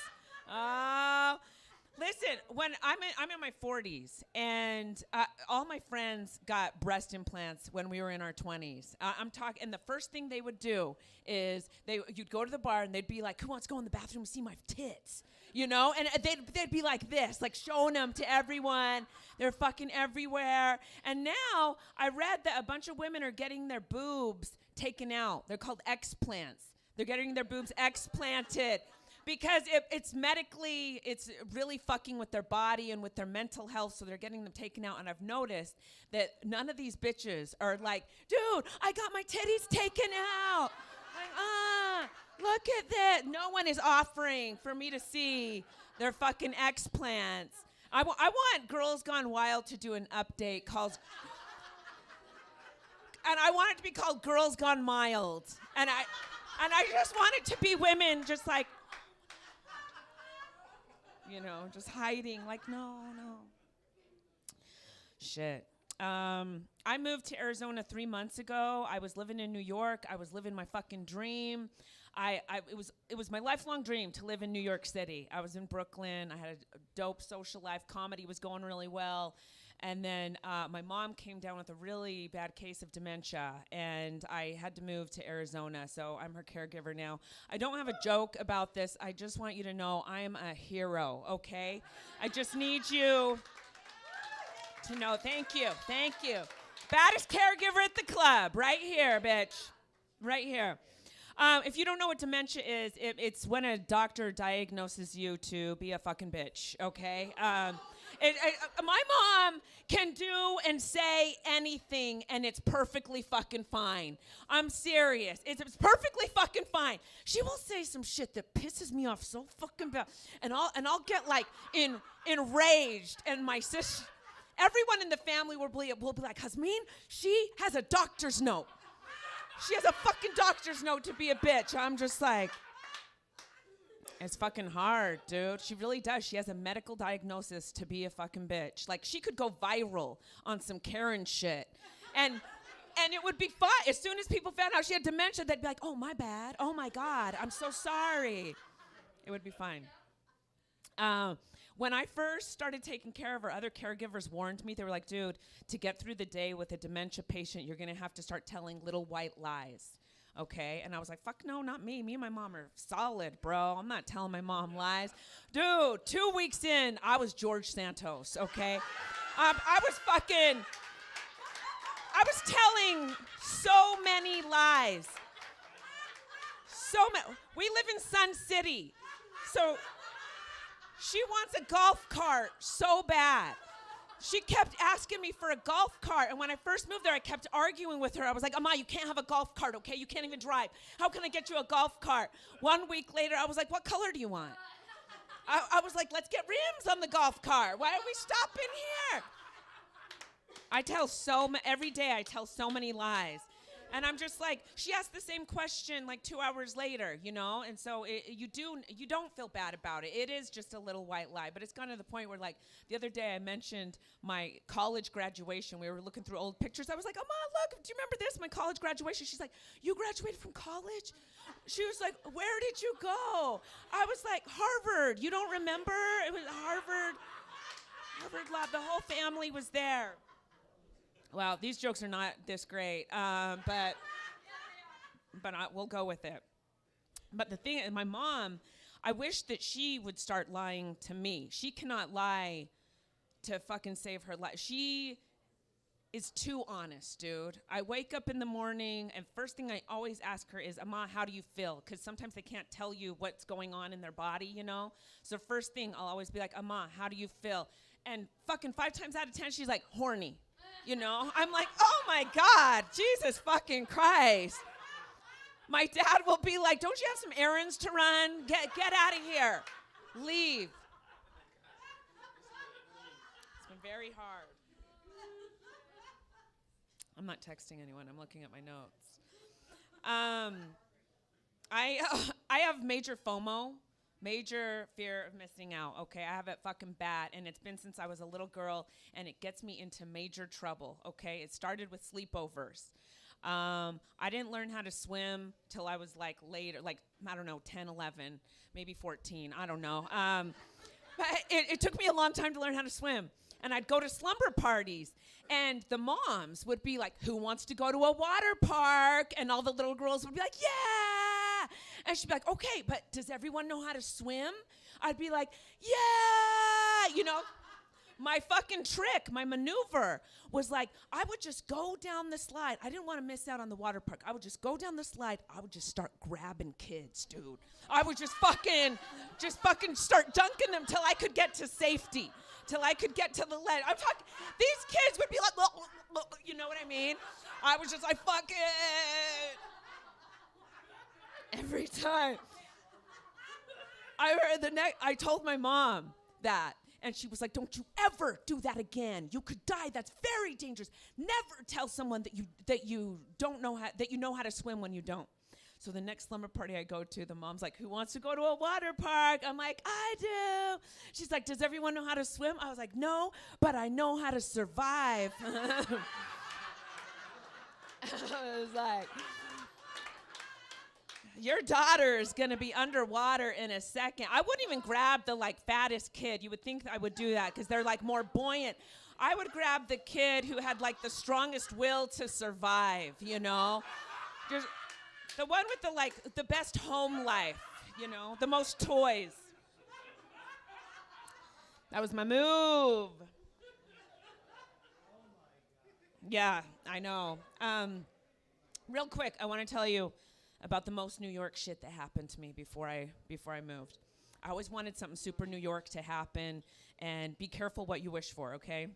Listen, when I'm in my 40s, and all my friends got breast implants when we were in our 20s. I'm talking, and the first thing they would do is you'd go to the bar and they'd be like, "Who wants to go in the bathroom and see my tits?" You know, and they'd be like this, like showing them to everyone. They're fucking everywhere. And now I read that a bunch of women are getting their boobs taken out. They're called explants. They're getting their boobs explanted because it's medically, it's really fucking with their body and with their mental health, so they're getting them taken out. And I've noticed that none of these bitches are like, "Dude, I got my titties taken out." Like, look at that. No one is offering for me to see their fucking explants. I want Girls Gone Wild to do an update called, and I want it to be called Girls Gone Mild. And I just want it to be women just like, you know, just hiding, like, no. Shit. I moved to Arizona 3 months ago. I was living in New York. I was living my fucking dream. It was my lifelong dream to live in New York City. I was in Brooklyn. I had a dope social life. Comedy was going really well. And then my mom came down with a really bad case of dementia, and I had to move to Arizona, so I'm her caregiver now. I don't have a joke about this. I just want you to know I am a hero, okay? I just need you to know. Thank you. Baddest caregiver at the club, right here, bitch. Right here. If you don't know what dementia is, it's when a doctor diagnoses you to be a fucking bitch, okay? My mom can do and say anything, and it's perfectly fucking fine. I'm serious. It's perfectly fucking fine. She will say some shit that pisses me off so fucking bad, and I'll get like enraged, and my sister, everyone in the family will be like, Xazmin, she has a doctor's note. She has a fucking doctor's note to be a bitch. I'm just like, it's fucking hard, dude. She really does. She has a medical diagnosis to be a fucking bitch. Like, she could go viral on some Karen shit. And it would be fun. As soon as people found out she had dementia, they'd be like, oh, my bad. Oh, my God. I'm so sorry. It would be fine. When I first started taking care of her, other caregivers warned me. They were like, dude, to get through the day with a dementia patient, you're going to have to start telling little white lies. Okay, and I was like, fuck no, not me. Me and my mom are solid, bro. I'm not telling my mom lies. Dude, 2 weeks in, I was George Santos, okay? I was telling so many lies. We live in Sun City. So she wants a golf cart so bad. She kept asking me for a golf cart, and when I first moved there, I kept arguing with her. I was like, Amma, you can't have a golf cart, okay? You can't even drive. How can I get you a golf cart? 1 week later, I was like, what color do you want? I was like, let's get rims on the golf cart. Why are we stopping here? Every day I tell so many lies. And I'm just like, she asked the same question like 2 hours later, you know? And so you don't feel bad about it. It is just a little white lie. But it's gotten to the point where, like, the other day I mentioned my college graduation. We were looking through old pictures. I was like, Amma, look, do you remember this, my college graduation? She's like, you graduated from college? She was like, where did you go? I was like, Harvard. You don't remember? It was Harvard Lab. The whole family was there. Well, these jokes are not this great, but we'll go with it. But the thing, my mom, I wish that she would start lying to me. She cannot lie to fucking save her life. She is too honest, dude. I wake up in the morning, and first thing I always ask her is, Amma, how do you feel? Because sometimes they can't tell you what's going on in their body, you know? So first thing, I'll always be like, Amma, how do you feel? And fucking 5 times out of 10, she's like, horny. You know, I'm like, oh my God, Jesus fucking Christ. My dad will be like, don't you have some errands to run? Get out of here. Leave. It's been very hard. I'm not texting anyone. I'm looking at my notes. I have major FOMO. Major fear of missing out, okay? I have it fucking bad, and it's been since I was a little girl, and it gets me into major trouble, okay? It started with sleepovers. I didn't learn how to swim till I was like later, like, I don't know, 10, 11, maybe 14, I don't know. But it took me a long time to learn how to swim. And I'd go to slumber parties, and the moms would be like, who wants to go to a water park? And all the little girls would be like, yeah! And she'd be like, okay, but does everyone know how to swim? I'd be like, yeah! You know, my fucking trick, my maneuver was like, I would just go down the slide. I didn't want to miss out on the water park. I would just go down the slide. I would just start grabbing kids, dude. I would just fucking start dunking them till I could get to safety. Till I could get to the ledge. I'm talking, these kids would be like, you know what I mean? I was just like, fuck it. Every time. I told my mom that, and she was like, don't you ever do that again. You could die. That's very dangerous. Never tell someone that you know how to swim when you don't. So the next slumber party I go to, the mom's like, who wants to go to a water park? I'm like, I do. She's like, does everyone know how to swim? I was like, no, but I know how to survive. I was like, your daughter is going to be underwater in a second. I wouldn't even grab the like fattest kid. You would think I would do that because they're like more buoyant. I would grab the kid who had like the strongest will to survive, you know? There's the one with the like the best home life, you know, the most toys. That was my move. Yeah, I know. Real quick, I want to tell you about the most New York shit that happened to me before I moved. I always wanted something super New York to happen, and be careful what you wish for, okay?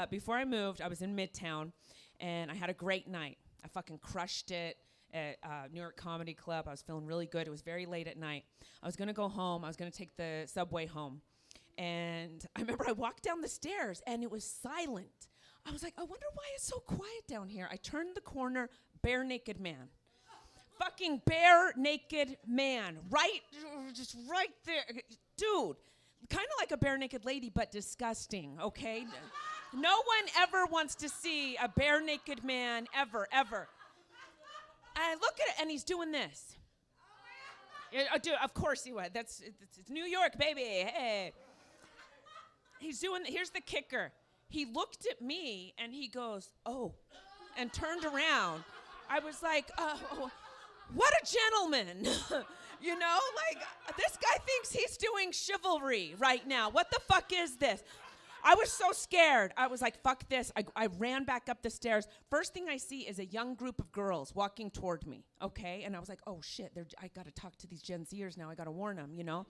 Before I moved, I was in Midtown, and I had a great night. I fucking crushed it at New York Comedy Club. I was feeling really good. It was very late at night. I was going to go home. I was going to take the subway home. And I remember I walked down the stairs, and it was silent. I was like, I wonder why it's so quiet down here. I turned the corner, bare naked man. Fucking bare naked man. Just right there. Dude, kind of like a bare naked lady, but disgusting, okay? No one ever wants to see a bare naked man, ever. And I look at it, and he's doing this. Dude, of course he would. It's New York, baby. Hey. He's doing, here's the kicker. He looked at me, and he goes, oh, and turned around. I was like, oh, what a gentleman. You know, like, this guy thinks he's doing chivalry right now. What the fuck is this? I was so scared. I was like, fuck this. I ran back up the stairs. First thing I see is a young group of girls walking toward me, okay? And I was like, oh, shit, I got to talk to these Gen Zers now. I got to warn them, you know?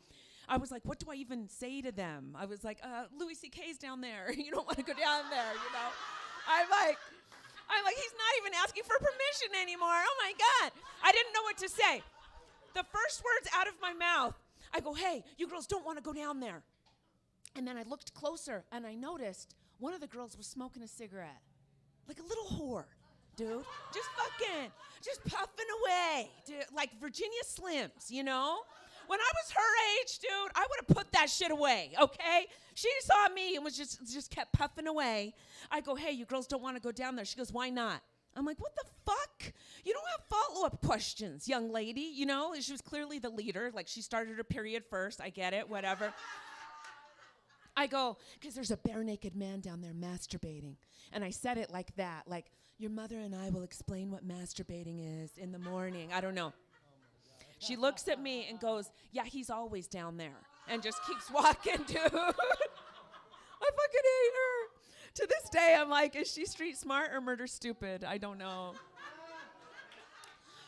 I was like, what do I even say to them? I was like, Louis C.K.'s down there. You don't want to go down there, you know? I'm like, he's not even asking for permission anymore. Oh, my God. I didn't know what to say. The first words out of my mouth, I go, hey, you girls don't want to go down there. And then I looked closer, and I noticed one of the girls was smoking a cigarette. Like a little whore, dude. Just puffing away, dude. Like Virginia Slims, you know? When I was her age, dude, I would have put that shit away, okay? She saw me and was just kept puffing away. I go, hey, you girls don't want to go down there. She goes, why not? I'm like, what the fuck? You don't have follow-up questions, young lady, you know? She was clearly the leader. Like, she started her period first. I get it, whatever. I go, because there's a bare naked man down there masturbating. And I said it like that, like, your mother and I will explain what masturbating is in the morning. I don't know. She looks at me and goes, yeah, he's always down there. And just keeps walking, dude. I fucking hate her. To this day, I'm like, is she street smart or murder stupid? I don't know.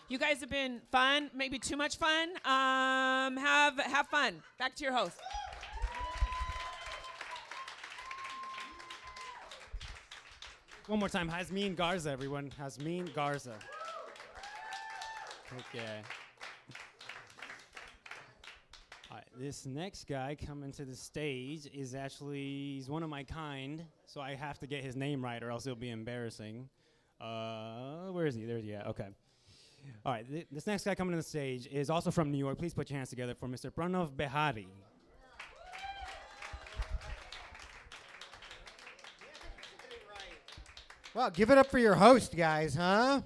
You guys have been fun, maybe too much fun. Have fun. Back to your host. One more time, Xazmin Garza, everyone. Xazmin Garza. Okay. All right, this next guy coming to the stage is he's one of my kind, so I have to get his name right or else it'll be embarrassing. Where is he? There he is, yeah, okay. All right, this next guy coming to the stage is also from New York. Please put your hands together for Mr. Pranav Behari. Well, give it up for your host, guys, huh?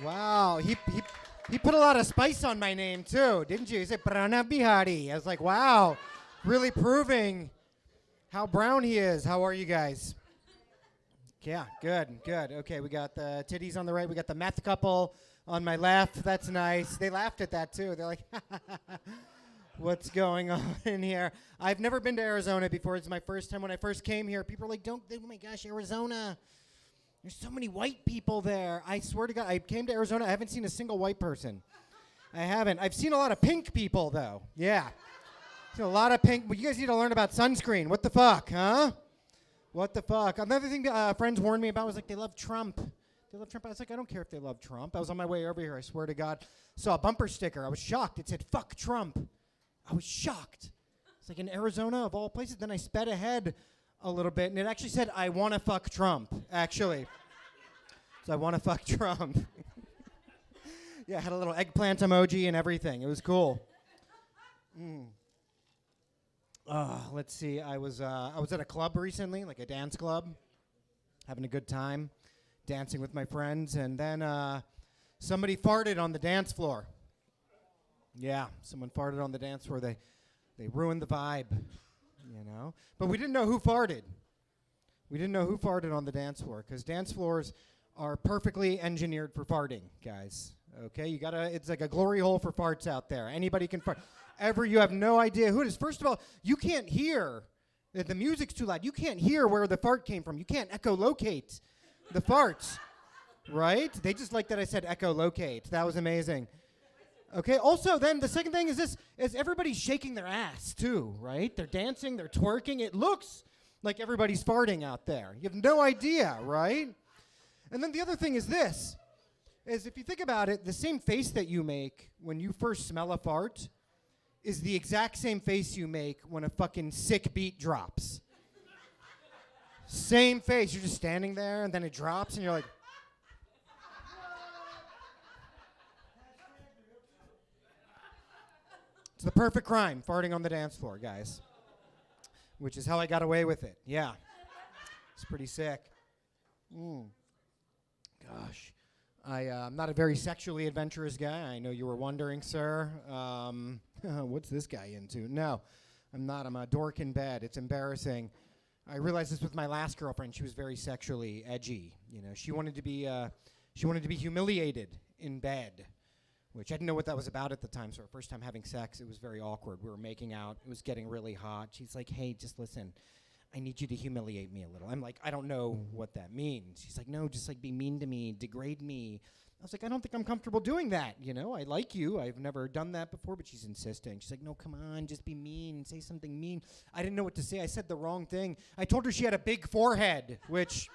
Wow, he put a lot of spice on my name, too, didn't you? He said Pranav Behari. I was like, wow, really proving how brown he is. How are you guys? Yeah, good. Okay, we got the titties on the right. We got the meth couple on my left. That's nice. They laughed at that, too. They're like, what's going on in here? I've never been to Arizona before. It's my first time. When I first came here, people were like, oh my gosh, Arizona. There's so many white people there. I swear to God, I came to Arizona. I haven't seen a single white person. I haven't. I've seen a lot of pink people, though. Yeah. Seen a lot of pink. Well, you guys need to learn about sunscreen. What the fuck, huh? What the fuck? Another thing friends warned me about was like they love Trump. They love Trump. I was like, I don't care if they love Trump. I was on my way over here. I swear to God. Saw a bumper sticker. I was shocked. It said, fuck Trump. I was shocked. It's like in Arizona, of all places. Then I sped ahead a little bit, and it actually said, I want to fuck Trump, actually. So I want to fuck Trump. Yeah, had a little eggplant emoji and everything. It was cool. Let's see. I was at a club recently, like a dance club, having a good time, dancing with my friends, and then somebody farted on the dance floor. Yeah, someone farted on the dance floor. They ruined the vibe, you know. But we didn't know who farted. We didn't know who farted on the dance floor because dance floors are perfectly engineered for farting, guys. Okay, it's like a glory hole for farts out there. Anybody can fart. You have no idea who it is. First of all, you can't hear. The music's too loud. You can't hear where the fart came from. You can't echolocate the farts, right? They just like that I said echolocate. That was amazing. Okay, also then the second thing is everybody's shaking their ass too, right? They're dancing, they're twerking. It looks like everybody's farting out there. You have no idea, right? And then the other thing is if you think about it, the same face that you make when you first smell a fart is the exact same face you make when a fucking sick beat drops. Same face. You're just standing there, and then it drops, and you're like... It's the perfect crime, farting on the dance floor, guys. Which is how I got away with it. Yeah. It's pretty sick. Gosh. I'm not a very sexually adventurous guy. I know you were wondering, sir. What's this guy into? No, I'm not. I'm a dork in bed. It's embarrassing. I realized this with my last girlfriend. She was very sexually edgy. You know, she wanted to be humiliated in bed, which I didn't know what that was about at the time. So our first time having sex, it was very awkward. We were making out. It was getting really hot. She's like, "Hey, just listen. I need you to humiliate me a little." I'm like, "I don't know what that means." She's like, "No, just like be mean to me, degrade me." I was like, "I don't think I'm comfortable doing that. You know, I like you. I've never done that before," but she's insisting. She's like, "No, come on, just be mean. Say something mean." I didn't know what to say. I said the wrong thing. I told her she had a big forehead, which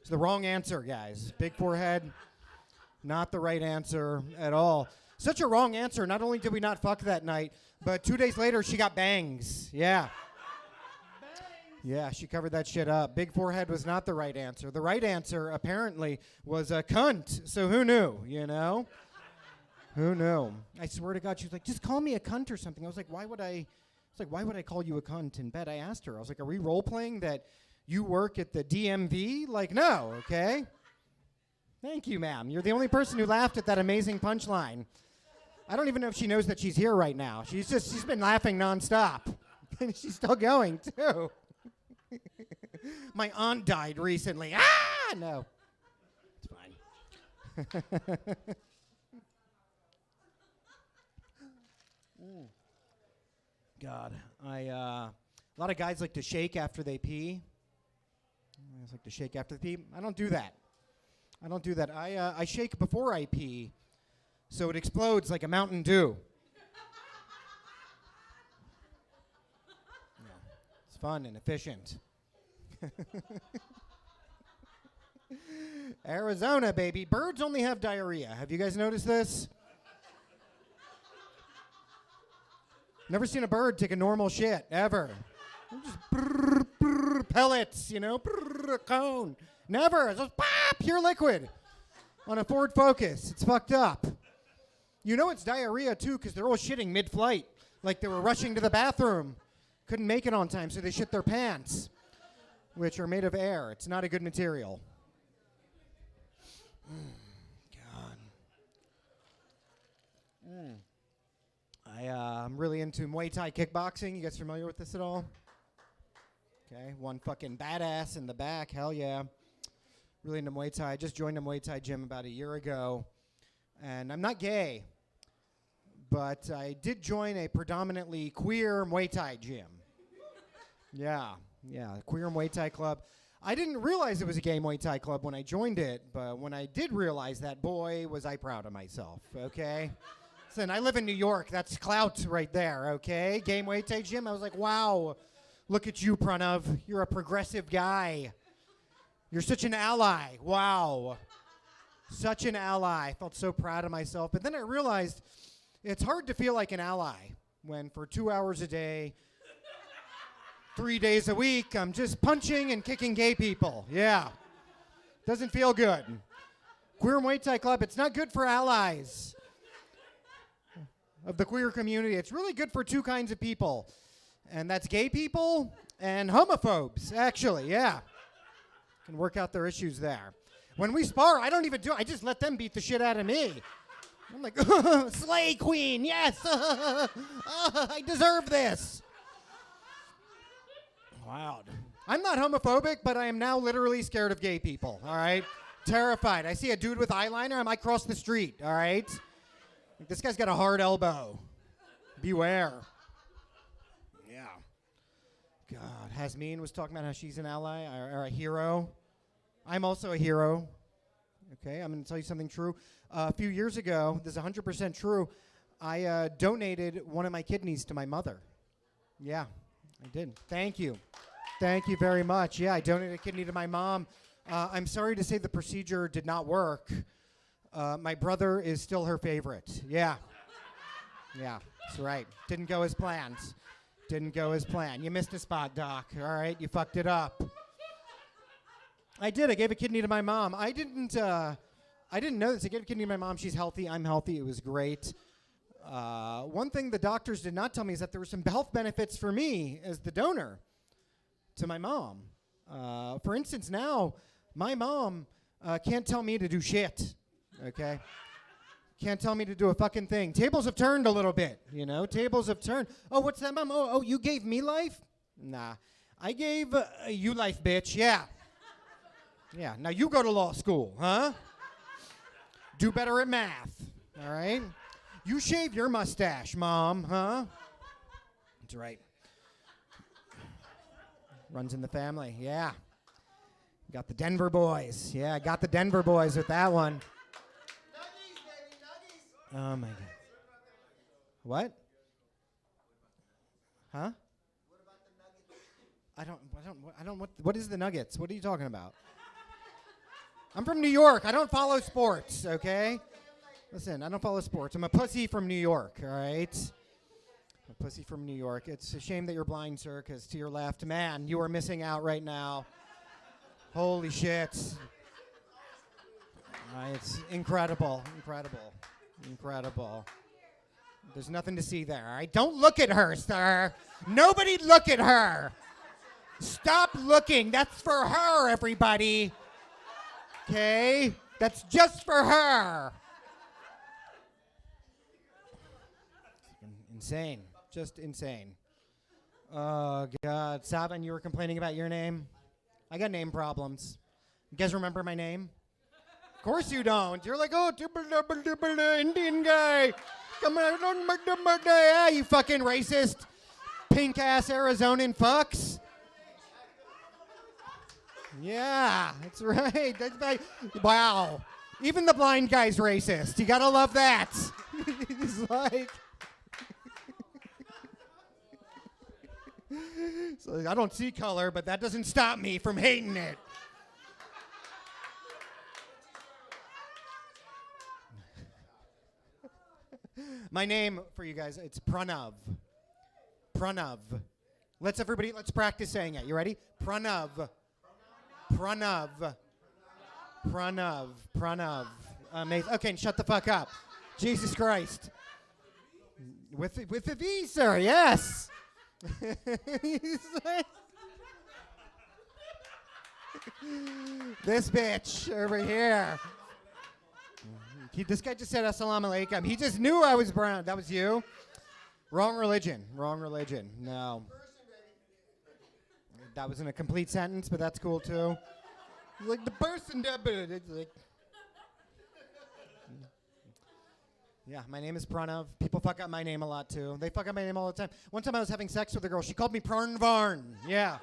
is the wrong answer, guys. Big forehead, not the right answer at all. Such a wrong answer. Not only did we not fuck that night, but 2 days later, she got bangs. Yeah. Yeah, she covered that shit up. Big forehead was not the right answer. The right answer, apparently, was a cunt. So who knew, you know? Who knew? I swear to God, she was like, "Just call me a cunt or something." I was like, why would I call you a cunt in bed? I asked her. I was like, "Are we role-playing that you work at the DMV?" Like, no, okay? Thank you, ma'am. You're the only person who laughed at that amazing punchline. I don't even know if she knows that she's here right now. She's been laughing nonstop. And she's still going, too. My aunt died recently. Ah, no. It's fine. God, a lot of guys like to shake after they pee. Guys like to shake after they pee. I don't do that. I shake before I pee, so it explodes like a Mountain Dew. It's fun and efficient. Arizona, baby. Birds only have diarrhea. Have you guys noticed this? Never seen a bird take a normal shit, ever. They're just brrr, brrr, pellets, you know, brrr, cone. Never. It's just pure liquid on a Ford Focus. It's fucked up. You know it's diarrhea, too, because they're all shitting mid-flight. Like they were rushing to the bathroom. Couldn't make it on time, so they shit their pants, which are made of air. It's not a good material. God. I'm really into Muay Thai kickboxing. You guys familiar with this at all? Okay, one fucking badass in the back. Hell yeah. Really into Muay Thai. I just joined a Muay Thai gym about a year ago. And I'm not gay, but I did join a predominantly queer Muay Thai gym. Yeah, queer Muay Thai club. I didn't realize it was a gay Muay Thai club when I joined it, but when I did realize that, boy, was I proud of myself, okay? Listen, I live in New York. That's clout right there, okay? Gay Muay Thai gym. I was like, wow, look at you, Pranav. You're a progressive guy. You're such an ally. Wow. Such an ally. I felt so proud of myself. But then I realized it's hard to feel like an ally when for 2 hours a day, 3 days a week, I'm just punching and kicking gay people. Yeah. Doesn't feel good. Queer Muay Thai Club, it's not good for allies of the queer community. It's really good for two kinds of people, and that's gay people and homophobes, actually, yeah. Can work out their issues there. When we spar, I don't even do it. I just let them beat the shit out of me. I'm like, slay queen, yes. I deserve this. Wow. I'm not homophobic, but I am now literally scared of gay people, all right? Terrified. I see a dude with eyeliner, I might cross the street, all right? This guy's got a hard elbow. Beware. Yeah. God, Xazmin was talking about how she's an ally or a hero. I'm also a hero. Okay, I'm going to tell you something true. A few years ago, this is 100% true, I donated one of my kidneys to my mother. Yeah, I did. Thank you. Thank you very much. Yeah, I donated a kidney to my mom. I'm sorry to say the procedure did not work. My brother is still her favorite. Yeah. Yeah, that's right. Didn't go as planned. Didn't go as planned. You missed a spot, Doc. All right, you fucked it up. I did. I gave a kidney to my mom. I didn't know this. I gave a kidney to my mom. She's healthy. I'm healthy. It was great. One thing the doctors did not tell me is that there were some health benefits for me as the donor to my mom. For instance, now my mom can't tell me to do shit. Okay? Can't tell me to do a fucking thing. Tables have turned a little bit, you know? Tables have turned. Oh, what's that, Mom? Oh, you gave me life? Nah. I gave you life, bitch. Yeah. Yeah. Now you go to law school, huh? Do better at math, all right? You shave your mustache, Mom, huh? That's right. Runs in the family, yeah. Got the Denver boys. Yeah, got the Denver boys with that one. Oh my God. What? Huh? What is the Nuggets? What are you talking about? I'm from New York. I don't follow sports, okay? Listen, I don't follow sports. I'm a pussy from New York, all right? A pussy from New York. It's a shame that you're blind, sir, because to your left, man, you are missing out right now. Holy shit. It's incredible, incredible, incredible. There's nothing to see there, all right? Don't look at her, sir. Nobody look at her. Stop looking. That's for her, everybody. Okay? That's just for her. Insane. Just insane. Oh, God. Saavan, you were complaining about your name? I got name problems. You guys remember my name? Of course you don't. You're like, oh, Indian guy. Come on, yeah, you fucking racist, pink-ass Arizonan fucks. Yeah, that's right. That's right. Wow. Even the blind guy's racist. You gotta love that. He's like... So I don't see color, but that doesn't stop me from hating it. My name for you guys, it's Pranav. Pranav. Let's practice saying it. You ready? Pranav. Pranav. Pranav. Pranav. Amazing. Okay, shut the fuck up. Jesus Christ. With the V, sir, yes. This bitch over here. This guy just said assalamu alaikum. He just knew I was brown. That was you? Wrong religion. Wrong religion. No. That wasn't a complete sentence, but that's cool too. Like the person, it's like. Yeah, my name is Pranav. People fuck up my name a lot too. They fuck up my name all the time. One time I was having sex with a girl. She called me Pranvarn. Yeah.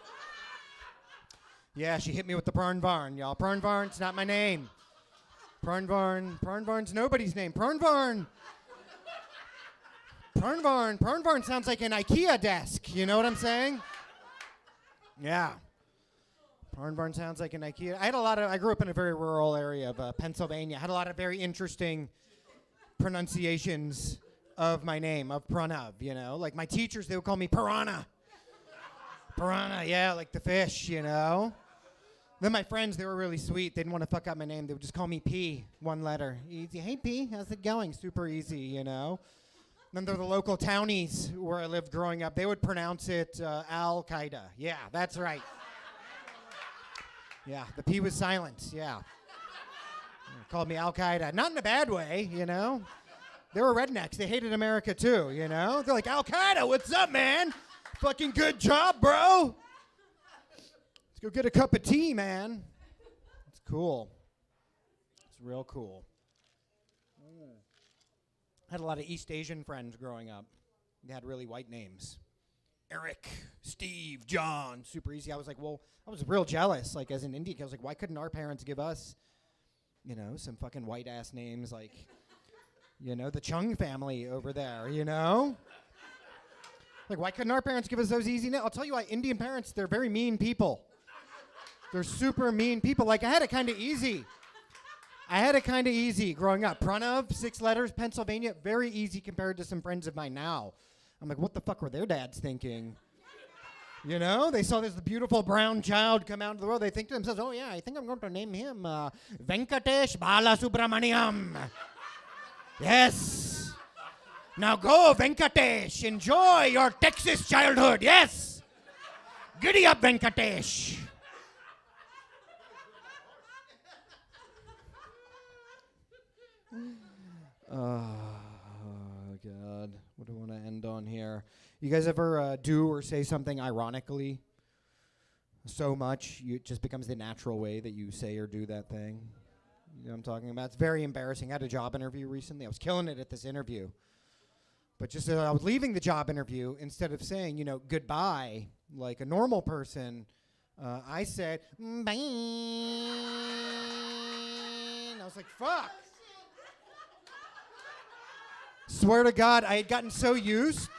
Yeah, she hit me with the Pranvarn, y'all. Pranvarn's not my name. Pranvarn's nobody's name. Pranvarn sounds like an IKEA desk. You know what I'm saying? Yeah. Pranvarn sounds like an IKEA. I grew up in a very rural area of Pennsylvania. I had a lot of very interesting pronunciations of my name, of Pranav, you know? Like my teachers, they would call me Piranha. Piranha, yeah, like the fish, you know? Then my friends, they were really sweet. They didn't want to fuck up my name. They would just call me P, one letter. Easy. Hey, P, how's it going? Super easy, you know? Then there were the local townies where I lived growing up. They would pronounce it Al-Qaeda. Yeah, that's right. Yeah, the P was silent, yeah. Called me Al-Qaeda. Not in a bad way, you know? They were rednecks. They hated America too, you know? They're like, Al-Qaeda, what's up, man? Fucking good job, bro. Let's go get a cup of tea, man. It's cool. It's real cool. I had a lot of East Asian friends growing up. They had really white names. Eric, Steve, John, super easy. I was like, well, I was real jealous, like as an Indian. I was like, why couldn't our parents give us, you know, some fucking white ass names like, you know, the Chung family over there, you know? Like, why couldn't our parents give us those easy names? I'll tell you why, Indian parents, they're very mean people. They're super mean people. Like, I had it kind of easy. Growing up. Pranav, 6 letters, Pennsylvania, very easy compared to some friends of mine now. I'm like, what the fuck were their dads thinking? You know, they saw this beautiful brown child come out into the world. They think to themselves, oh yeah, I think I'm going to name him Venkatesh Balasubramaniam. Yes. Now go, Venkatesh. Enjoy your Texas childhood. Yes. Giddy up, Venkatesh. Oh, God. What do I want to end on here? You guys ever do or say something ironically so much it just becomes the natural way that you say or do that thing? You know what I'm talking about? It's very embarrassing. I had a job interview recently. I was killing it at this interview. But just as I was leaving the job interview, instead of saying, you know, goodbye, like a normal person, I said, bye. And I was like, fuck. Swear to God, I had gotten so used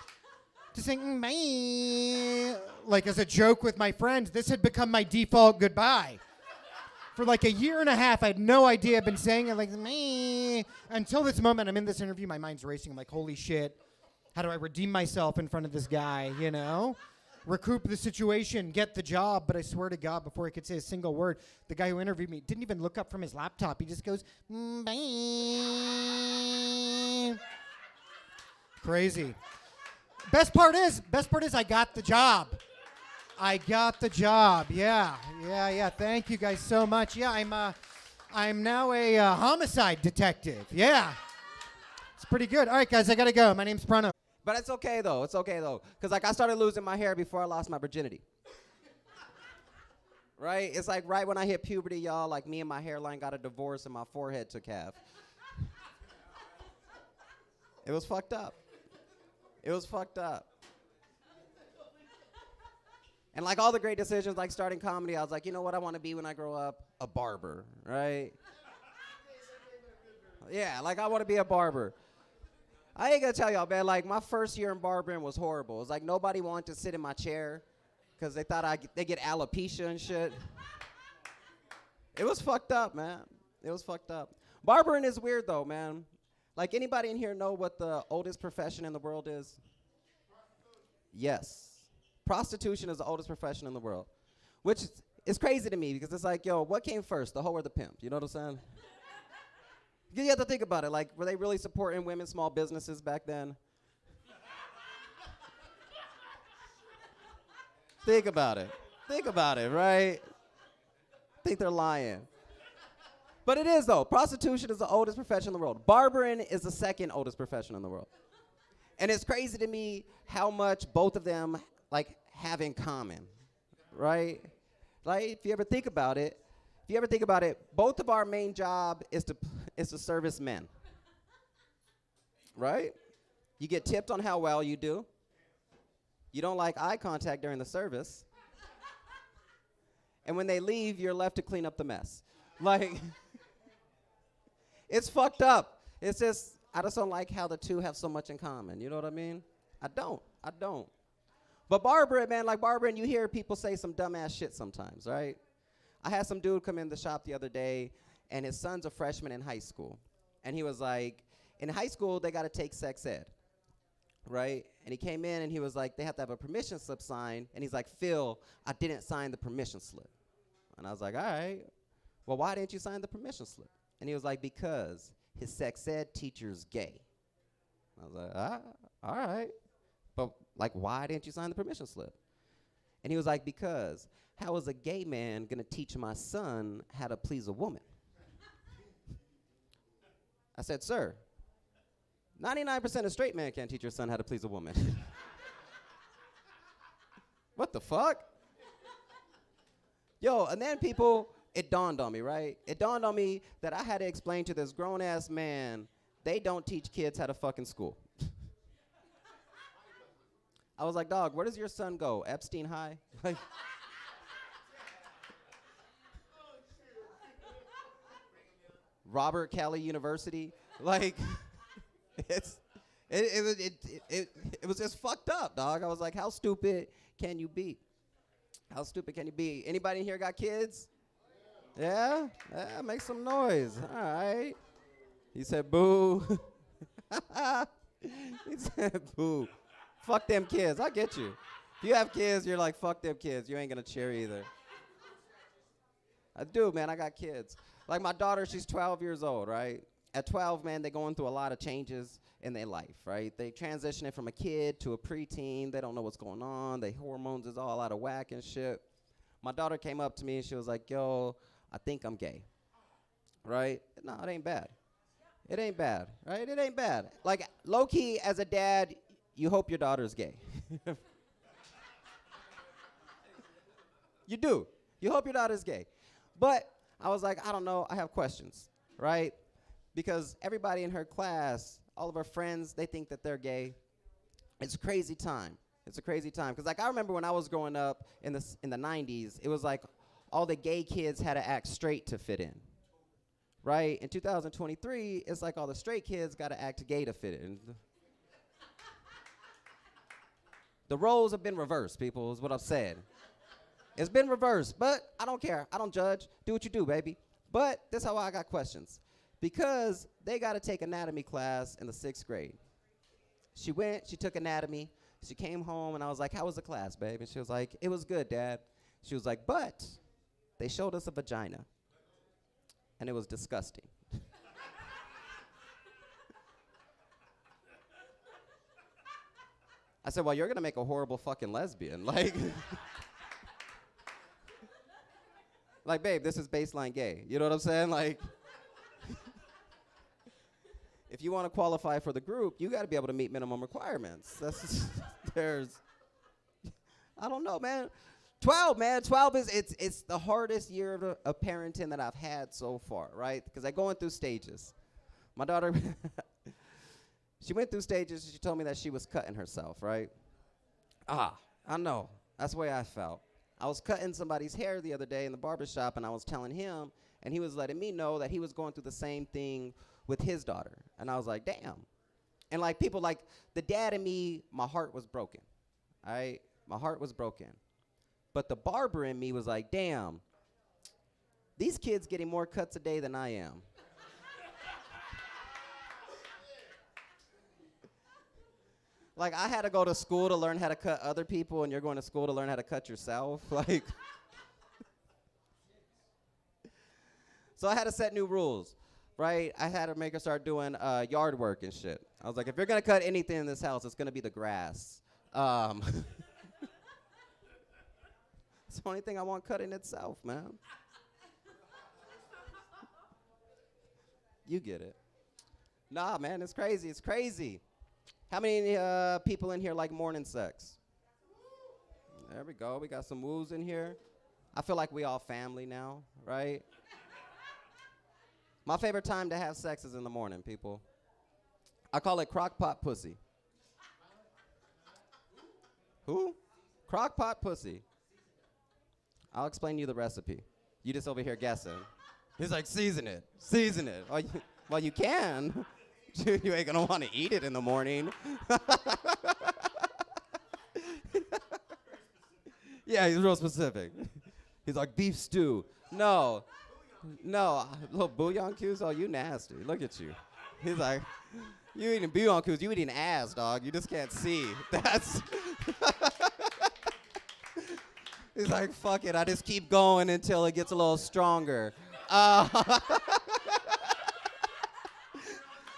to saying bye, like as a joke with my friends. This had become my default goodbye. For like a year and a half, I had no idea. I've been saying it like me until this moment. I'm in this interview, my mind's racing. I'm like, holy shit, how do I redeem myself in front of this guy, you know? Recoup the situation, get the job. But I swear to God, before I could say a single word, the guy who interviewed me didn't even look up from his laptop. He just goes, bye. Crazy. Best part is I got the job. Yeah. Thank you guys so much. Yeah, I'm now a homicide detective. Yeah. It's pretty good. All right, guys, I got to go. My name's Prano. But it's okay, though. Because, like, I started losing my hair before I lost my virginity. Right? It's like right when I hit puberty, y'all, like me and my hairline got a divorce and my forehead took half. It was fucked up. And like all the great decisions, like starting comedy, I was like, you know what I want to be when I grow up? A barber, right? Yeah, like I want to be a barber. I ain't gonna tell y'all, man, like my first year in barbering was horrible. It was like nobody wanted to sit in my chair because they thought they get alopecia and shit. It was fucked up, man. It was fucked up. Barbering is weird though, man. Like anybody in here know what the oldest profession in the world is? Yes. Prostitution is the oldest profession in the world, which is crazy to me because it's like, yo, what came first, the hoe or the pimp? You know what I'm saying? You have to think about it. Like, were they really supporting women's small businesses back then? Think about it, right? Think they're lying. But it is, though. Prostitution is the oldest profession in the world. Barbering is the second oldest profession in the world. And it's crazy to me how much both of them, like, have in common, right? Like, if you ever think about it, both of our main job is to service men, right? You get tipped on how well you do. You don't like eye contact during the service. And when they leave, you're left to clean up the mess. Like, it's fucked up. It's just, I just don't like how the two have so much in common. You know what I mean? I don't. But barbering, you hear people say some dumbass shit sometimes, right? I had some dude come in the shop the other day, and his son's a freshman in high school. And he was like, in high school, they got to take sex ed, right? And he came in, and he was like, they have to have a permission slip signed. And he's like, Phil, I didn't sign the permission slip. And I was like, all right. Well, why didn't you sign the permission slip? And he was like, because his sex ed teacher's gay. I was like, all right. But, like, why didn't you sign the permission slip? And he was like, because how is a gay man going to teach my son how to please a woman? I said, sir, 99% of straight men can't teach your son how to please a woman. What the fuck? Yo, and then it dawned on me, right? It dawned on me that I had to explain to this grown-ass man, they don't teach kids how to fuck in school. I was like, dog, where does your son go? Epstein High? Like, Robert Kelly University? Like, it was just fucked up, dog. I was like, how stupid can you be? How stupid can you be? Anybody in here got kids? Yeah? Yeah, make some noise. All right. He said, boo. He said, boo. Fuck them kids. I get you. If you have kids, you're like, fuck them kids. You ain't gonna cheer either. I do, man. I got kids. Like my daughter, she's 12 years old, right? At 12, man, they're going through a lot of changes in their life, right? They transitioning from a kid to a preteen. They don't know what's going on. Their hormones is all out of whack and shit. My daughter came up to me and she was like, yo, I think I'm gay, right? No, it ain't bad. It ain't bad, right? It ain't bad. Like, low-key, as a dad, you hope your daughter's gay. You do. You hope your daughter's gay. But I was like, I don't know. I have questions, right? Because everybody in her class, all of her friends, they think that they're gay. It's a crazy time. It's a crazy time. Because, like, I remember when I was growing up in the 90s, it was like all the gay kids had to act straight to fit in, right? In 2023, it's like all the straight kids got to act gay to fit in. The roles have been reversed, people, is what I've said. It's been reversed, but I don't care. I don't judge. Do what you do, baby. But this is how I got questions. Because they got to take anatomy class in the 6th grade. She went, she took anatomy. She came home, and I was like, how was the class, babe? And she was like, it was good, Dad. She was like, but they showed us a vagina, and it was disgusting. I said, well, you're going to make a horrible fucking lesbian. Like, like, babe, this is baseline gay. You know what I'm saying? Like, if you want to qualify for the group, you got to be able to meet minimum requirements. That's I don't know, man. 12, man. 12 it's the hardest year of parenting that I've had so far, right? Because I'm going through stages. My daughter, she went through stages. She told me that she was cutting herself, right? I know. That's the way I felt. I was cutting somebody's hair the other day in the barbershop, and I was telling him, and he was letting me know that he was going through the same thing with his daughter. And I was like, damn. And like people like the dad in me, my heart was broken. All right? My heart was broken. But the barber in me was like, damn, these kids getting more cuts a day than I am. Like, I had to go to school to learn how to cut other people, and you're going to school to learn how to cut yourself. Like, so I had to set new rules, right? I had to make her start doing yard work and shit. I was like, if you're going to cut anything in this house, it's going to be the grass. It's the only thing I want cut in itself, man. You get it. Nah, man, it's crazy. It's crazy. How many people in here like morning sex? There we go. We got some woos in here. I feel like we all family now, right? My favorite time to have sex is in the morning, people. I call it crock pot pussy. Who? Crock pot pussy. I'll explain you the recipe. You just over here guessing. He's like, season it. Season it. Well, you can. You ain't gonna want to eat it in the morning. Yeah, he's real specific. He's like, beef stew. No, little bouillon cubes. Oh, you nasty. Look at you. He's like, you eating bouillon cubes. You eating ass, dog. You just can't see. That's. He's like, fuck it, I just keep going until it gets a little stronger.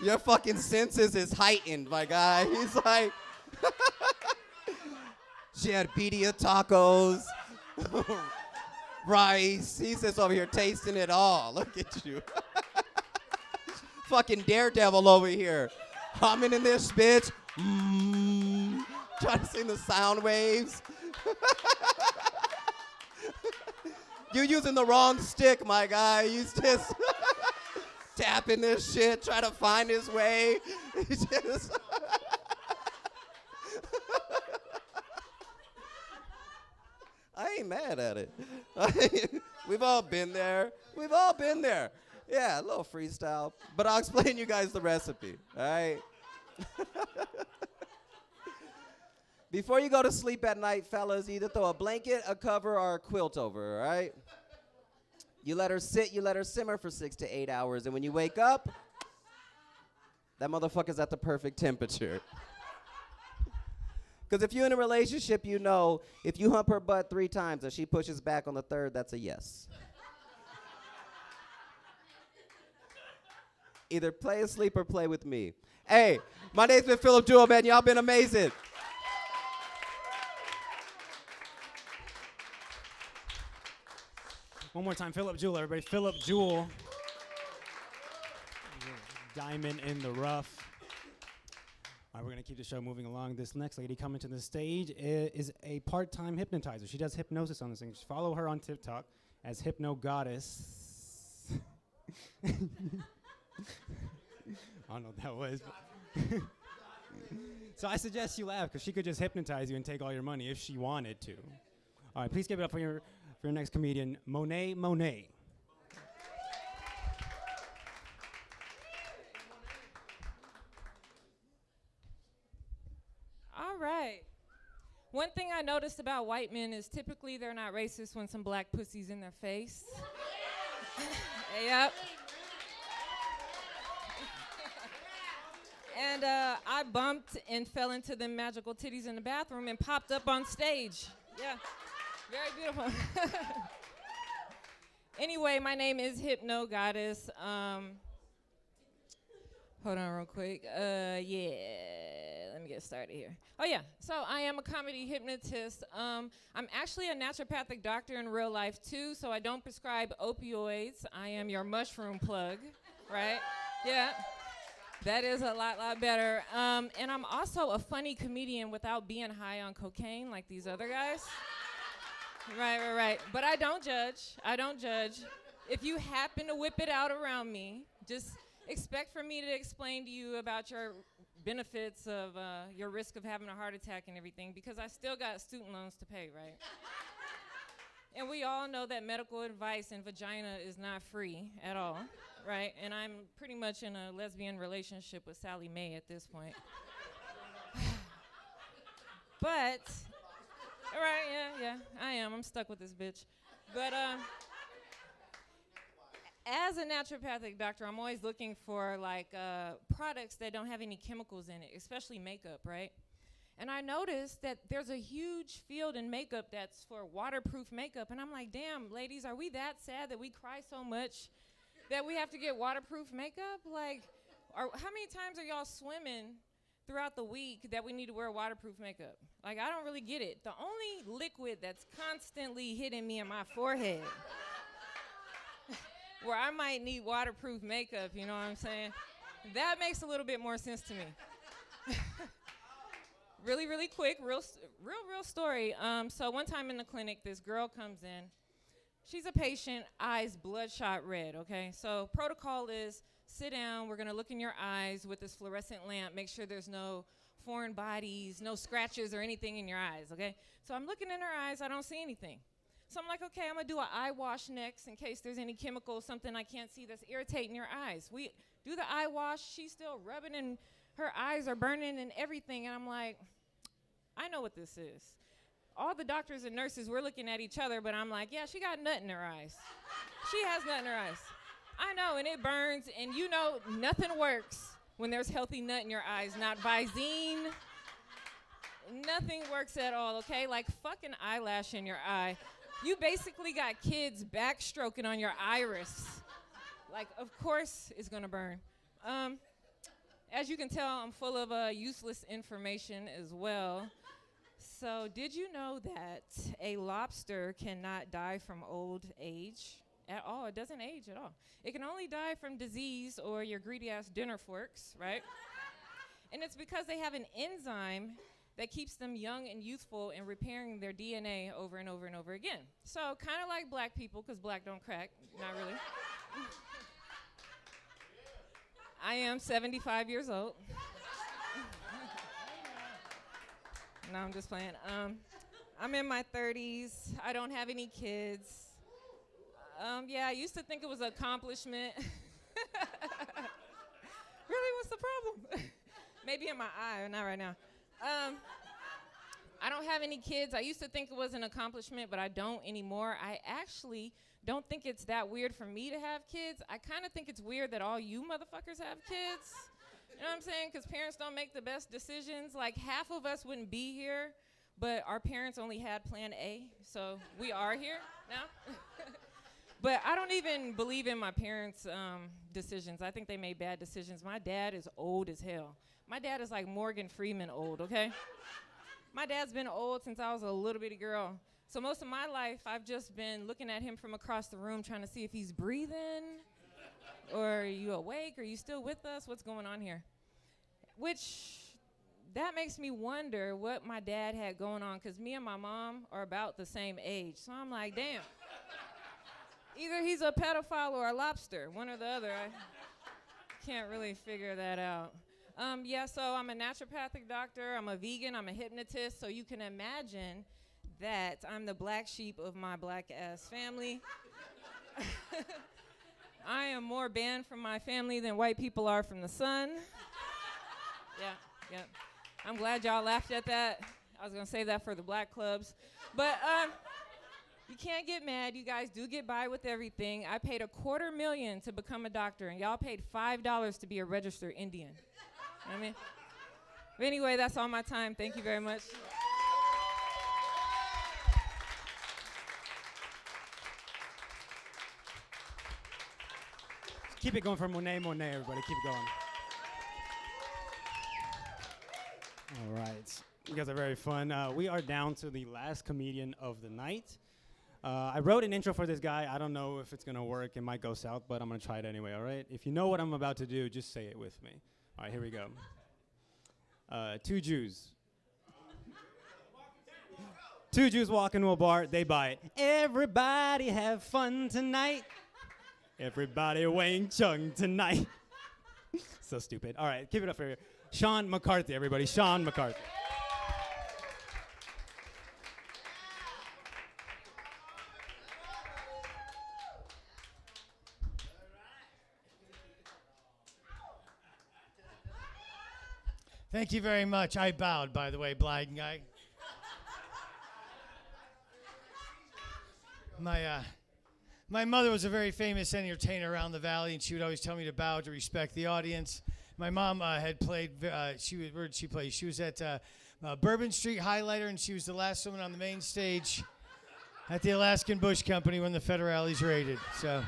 Your fucking senses is heightened, my guy. He's like, she had pita tacos, rice. He's just over here tasting it all. Look at you. Fucking daredevil over here. Humming in this bitch. Trying to sing the sound waves. You're using the wrong stick, my guy. He's just tapping this shit, trying to find his way. He's just I ain't mad at it. We've all been there. We've all been there. Yeah, a little freestyle. But I'll explain you guys the recipe, all right? Before you go to sleep at night, fellas, either throw a blanket, a cover, or a quilt over, all right? You let her sit, you let her simmer for 6 to 8 hours, and when you wake up, that motherfucker's at the perfect temperature. Because if you're in a relationship, you know, if you hump her butt 3 times and she pushes back on the 3rd, that's a yes. Either play asleep or play with me. Hey, my name's been Phillip Jewell, man. Y'all been amazing. One more time, Phillip Jewell, everybody. Phillip Jewell. Diamond in the rough. All right, we're going to keep the show moving along. This next lady coming to the stage is a part-time hypnotizer. She does hypnosis on this thing. Just follow her on TikTok as HypnoGoddess. I don't know what that was. So I suggest you laugh, because she could just hypnotize you and take all your money if she wanted to. All right, please give it up for your next comedian, Monét. All right. One thing I noticed about white men is typically they're not racist when some black pussy's in their face. Yep. And I bumped and fell into them magical titties in the bathroom and popped up on stage. Yeah, very beautiful. Anyway, my name is HypnoGoddess. Hold on real quick. Let me get started here. Oh yeah, so I am a comedy hypnotist. I'm actually a naturopathic doctor in real life too, so I don't prescribe opioids. I am your mushroom plug, right? Yeah. That is a lot better. And I'm also a funny comedian without being high on cocaine like these other guys. Right. But I don't judge. If you happen to whip it out around me, just expect for me to explain to you about your benefits of your risk of having a heart attack and everything, because I still got student loans to pay, right? And we all know that medical advice in vagina is not free at all. Right, and I'm pretty much in a lesbian relationship with Sally Mae at this point. But, right, yeah, I am. I'm stuck with this bitch. But as a naturopathic doctor, I'm always looking for like products that don't have any chemicals in it, especially makeup, right? And I noticed that there's a huge field in makeup that's for waterproof makeup, and I'm like, damn, ladies, are we that sad that we cry so much that we have to get waterproof makeup? Like, how many times are y'all swimming throughout the week that we need to wear waterproof makeup? Like, I don't really get it. The only liquid that's constantly hitting me in my forehead where I might need waterproof makeup, you know what I'm saying? That makes a little bit more sense to me. Really quick, real story. So one time in the clinic, this girl comes in. She's a patient, eyes bloodshot red, okay? So protocol is sit down, we're gonna look in your eyes with this fluorescent lamp, make sure there's no foreign bodies, no scratches or anything in your eyes, okay? So I'm looking in her eyes, I don't see anything. So I'm like, okay, I'm gonna do an eye wash next in case there's any chemical, something I can't see that's irritating your eyes. We do the eye wash, she's still rubbing and her eyes are burning and everything, and I'm like, I know what this is. All the doctors and nurses, we're looking at each other, but I'm like, yeah, she got nut in her eyes. She has nut in her eyes. I know, and it burns, and you know nothing works when there's healthy nut in your eyes, not Visine, Nothing works at all, okay? Like fucking eyelash in your eye. You basically got kids backstroking on your iris. Like, of course it's gonna burn. As you can tell, I'm full of useless information as well. So, did you know that a lobster cannot die from old age at all? It doesn't age at all. It can only die from disease or your greedy ass dinner forks, right? And it's because they have an enzyme that keeps them young and youthful and repairing their DNA over and over and over again. So, kind of like black people, because black don't crack, not really. I am 75 years old. No, I'm just playing. I'm in my 30s. I don't have any kids. Yeah, I used to think it was an accomplishment. Really, what's the problem? Maybe in my eye, not right now. I don't have any kids. I used to think it was an accomplishment, but I don't anymore. I actually don't think it's that weird for me to have kids. I kind of think it's weird that all you motherfuckers have kids. You know what I'm saying? Because parents don't make the best decisions. Like, half of us wouldn't be here, but our parents only had plan A, so we are here now. But I don't even believe in my parents' decisions. I think they made bad decisions. My dad is old as hell. My dad is like Morgan Freeman old, okay? My dad's been old since I was a little bitty girl. So most of my life, I've just been looking at him from across the room trying to see if he's breathing, or are you awake, are you still with us, what's going on here? Which, that makes me wonder what my dad had going on, because me and my mom are about the same age. So I'm like, damn. Either he's a pedophile or a lobster, one or the other. I can't really figure that out. Yeah, so I'm a naturopathic doctor, I'm a vegan, I'm a hypnotist, so you can imagine that I'm the black sheep of my black ass family. I am more banned from my family than white people are from the sun. Yeah. I'm glad y'all laughed at that. I was gonna save that for the black clubs. But you can't get mad, you guys do get by with everything. I paid $250,000 to become a doctor, and y'all paid $5 to be a registered Indian. You know what I mean? But anyway, that's all my time. Thank you very much. Keep it going for Monét, everybody. Keep it going. All right. You guys are very fun. We are down to the last comedian of the night. I wrote an intro for this guy. I don't know if it's going to work. It might go south, but I'm going to try it anyway, all right? If you know what I'm about to do, just say it with me. All right, here we go. Two Jews. Two Jews walk into a bar. They buy it. Everybody have fun tonight. Everybody Wang Chung tonight. So stupid. All right, keep it up for Sean McCarthy, everybody. Sean McCarthy. Thank you very much. I bowed, by the way, blind guy. My mother was a very famous entertainer around the valley, and she would always tell me to bow to respect the audience. My mom had played, where did she play? She was at Bourbon Street Highlighter, and she was the last woman on the main stage at the Alaskan Bush Company when the Federales raided. So.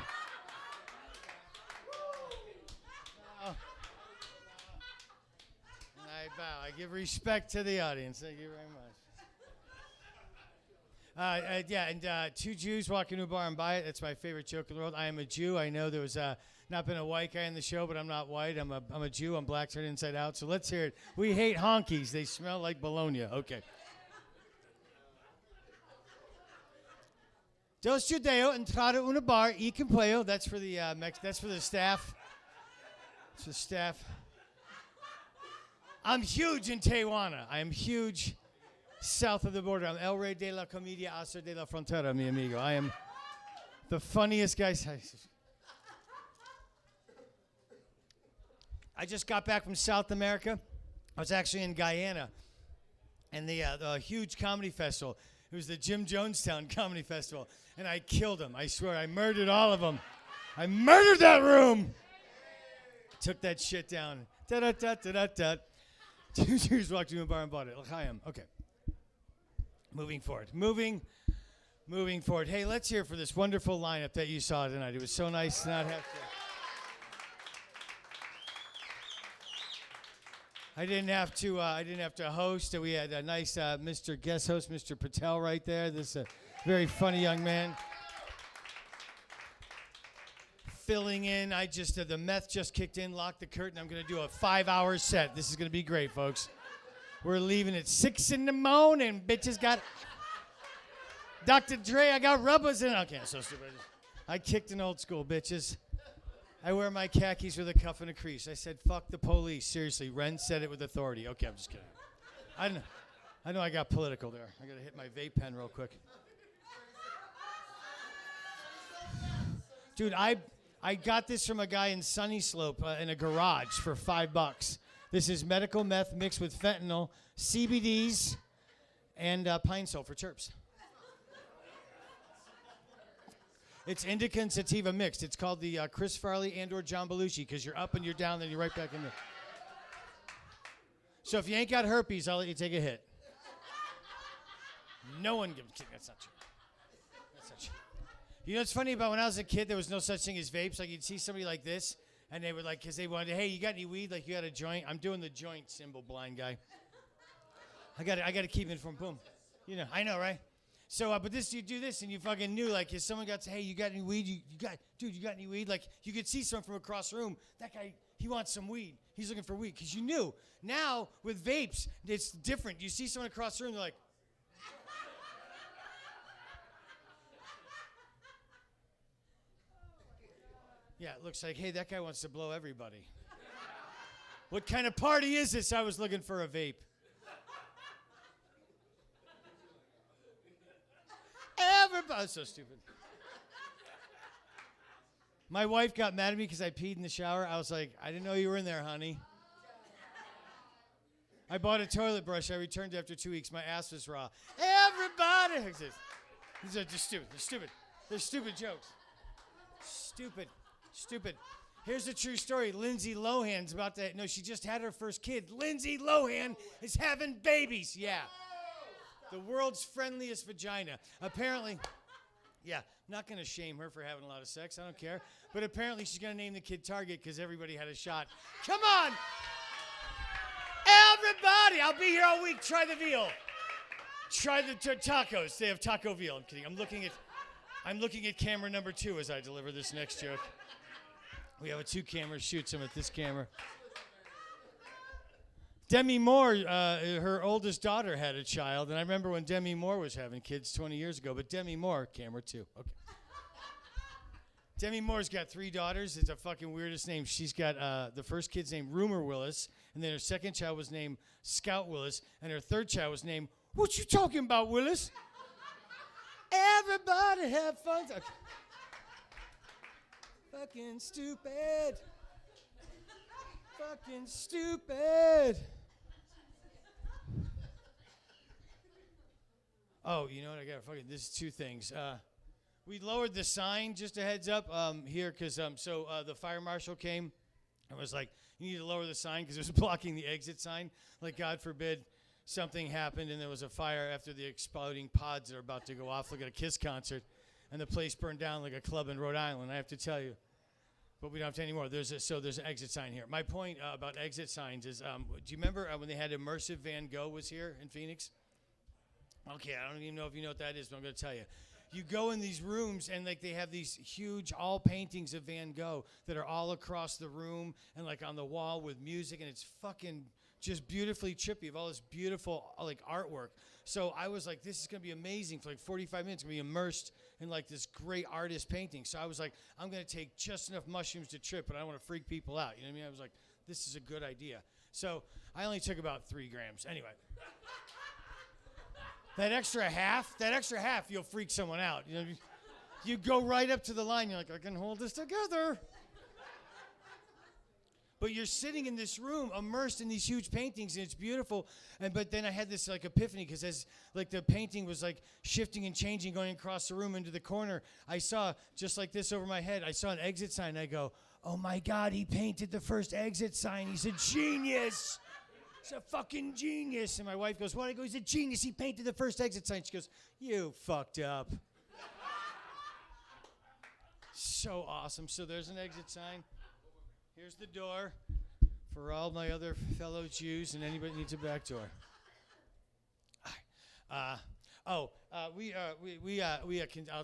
I bow. I give respect to the audience. Thank you very much. Two Jews walk into a bar and buy it. That's my favorite joke in the world. I am a Jew. I know there was not been a white guy in the show, but I'm not white. I'm a Jew. I'm black, turned inside out. So let's hear it. We hate honkies. They smell like bologna. Okay. Dos judeo entraram una bar y campeão. That's for the that's for the staff. It's the staff. I'm huge in Tijuana. I am huge south of the border. I'm El Rey de la Comedia Acer de la Frontera, mi amigo. I am the funniest guy. I just got back from South America. I was actually in Guyana, and the huge comedy festival. It was the Jim Jonestown Comedy Festival, and I killed them. I swear, I murdered all of them. I murdered that room. Took that shit down. Da-da-da-da-da-da. 2 years walked into a bar and bought it. L'chaim. Okay. Moving forward. Moving forward. Hey, let's hear for this wonderful lineup that you saw tonight. It was so nice to not have to. I didn't have to host. We had a nice Mr. Guest host, Mr. Patel, right there. This very funny young man. Filling in. The meth just kicked in, locked the curtain. I'm going to do a 5-hour set. This is going to be great, folks. We're leaving at 6 in the morning. Bitches got Dr. Dre, I got rubbers in. Okay, so stupid. I kicked an old school, bitches. I wear my khakis with a cuff and a crease. I said, fuck the police. Seriously, Ren said it with authority. Okay, I'm just kidding. I know I got political there. I got to hit my vape pen real quick. Dude, I got this from a guy in Sunny Slope in a garage for $5. This is medical meth mixed with fentanyl, CBDs, and pine sol for chirps. It's indica and sativa mixed. It's called the Chris Farley and/or John Belushi because you're up and you're down, then you're right back in there. So if you ain't got herpes, I'll let you take a hit. No one gives. That's not true. That's not true. You know what's funny about when I was a kid, there was no such thing as vapes. Like you'd see somebody like this, and they would like, because they wanted, hey, you got any weed? Like you got a joint? I'm doing the joint symbol, blind guy. I got to keep it from boom. You know, I know, right? So, but this, you do this, and you fucking knew, like, if someone got to, hey, you got any weed? You got any weed? Like, you could see someone from across the room. That guy, he wants some weed. He's looking for weed, because you knew. Now, with vapes, it's different. You see someone across the room, they're like, yeah, it looks like, hey, that guy wants to blow everybody. What kind of party is this? I was looking for a vape. Everybody, so stupid. My wife got mad at me because I peed in the shower. I was like, I didn't know you were in there, honey. I bought a toilet brush. I returned after 2 weeks. My ass was raw. Everybody. These are just stupid. They're stupid. They're stupid jokes. Stupid. Here's a true story. Lindsay Lohan's about to, no, she just had her first kid. Lindsay Lohan is having babies. Yeah. The world's friendliest vagina. Apparently, yeah, not going to shame her for having a lot of sex. I don't care. But apparently she's going to name the kid Target because everybody had a shot. Come on. Everybody. I'll be here all week. Try the veal. Try the tacos. They have taco veal. I'm kidding. I'm looking at camera number 2 as I deliver this next joke. We have a 2-camera shoot. Some at this camera. Demi Moore, her oldest daughter had a child, and I remember when Demi Moore was having kids 20 years ago, but Demi Moore, camera 2, okay. Demi Moore's got 3 daughters. It's the fucking weirdest name. She's got the first kid's named Rumor Willis, and then her second child was named Scout Willis, and her third child was named, what you talking about, Willis? Everybody have fun. Okay. Fucking stupid. Fucking stupid. Oh, you know what? I got fucking. This is 2 things. We lowered the sign. Just a heads up here, because the fire marshal came and was like, "You need to lower the sign because it was blocking the exit sign. Like, God forbid, something happened and there was a fire after the exploding pods that are about to go off, like at a Kiss concert, and the place burned down like a club in Rhode Island. I have to tell you." But we don't have to anymore. There's an exit sign here. My point about exit signs is, do you remember when they had Immersive Van Gogh was here in Phoenix? Okay, I don't even know if you know what that is, but I'm going to tell you. You go in these rooms, and like they have these huge all paintings of Van Gogh that are all across the room and like on the wall with music, and it's fucking just beautifully trippy of all this beautiful like artwork. So I was like, this is going to be amazing for like 45 minutes. I'm going to be immersed in like this great artist painting. So I was like, I'm going to take just enough mushrooms to trip, but I don't want to freak people out. You know what I mean? I was like, this is a good idea. So I only took about 3 grams. Anyway. That extra half, you'll freak someone out. You know, you go right up to the line. You're like, I can hold this together. But you're sitting in this room immersed in these huge paintings, and it's beautiful. But then I had this like epiphany, because as like the painting was like shifting and changing, going across the room into the corner, I saw just like this over my head. I saw an exit sign. And I go, oh my God, he painted the first exit sign. He's a genius. He's a fucking genius. And my wife goes, what? I go, he's a genius. He painted the first exit sign. She goes, you fucked up. So awesome. So there's an exit sign. Here's the door for all my other fellow Jews and anybody that needs a back door. I'll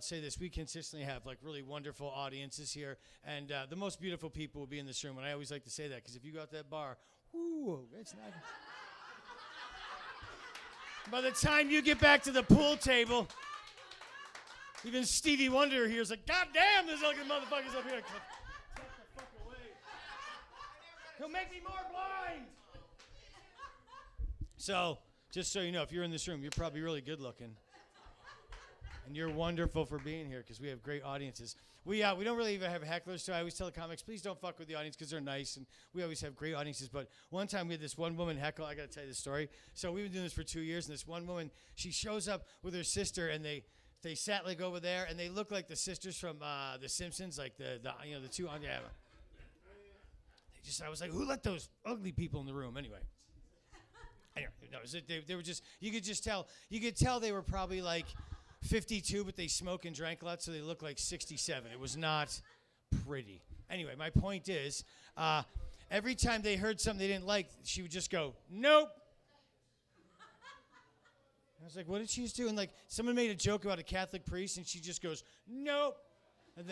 say this. We consistently have like really wonderful audiences here, and the most beautiful people will be in this room. And I always like to say that because if you go out that bar, whoo, it's not. By the time you get back to the pool table, even Stevie Wonder here is like, God damn, there's ugly motherfuckers up here. Get the fuck away. He'll make me more blind. So, just so you know, if you're in this room, you're probably really good looking. And you're wonderful for being here because we have great audiences. We don't really even have hecklers, so I always tell the comics, please don't fuck with the audience because they're nice, and we always have great audiences. But one time we had this one woman heckle. I got to tell you this story. So we've been doing this for 2 years, and this one woman, she shows up with her sister, and they sat like over there, and they look like the sisters from The Simpsons, like the two on I was like, who let those ugly people in the room anyway? Anyway, no, they were just, you could tell they were probably like 52, but they smoke and drank a lot, so they look like 67. It was not pretty. Anyway, my point is, every time they heard something they didn't like, she would just go, nope. I was like, what did she just do? And like, someone made a joke about a Catholic priest, and she just goes, nope. And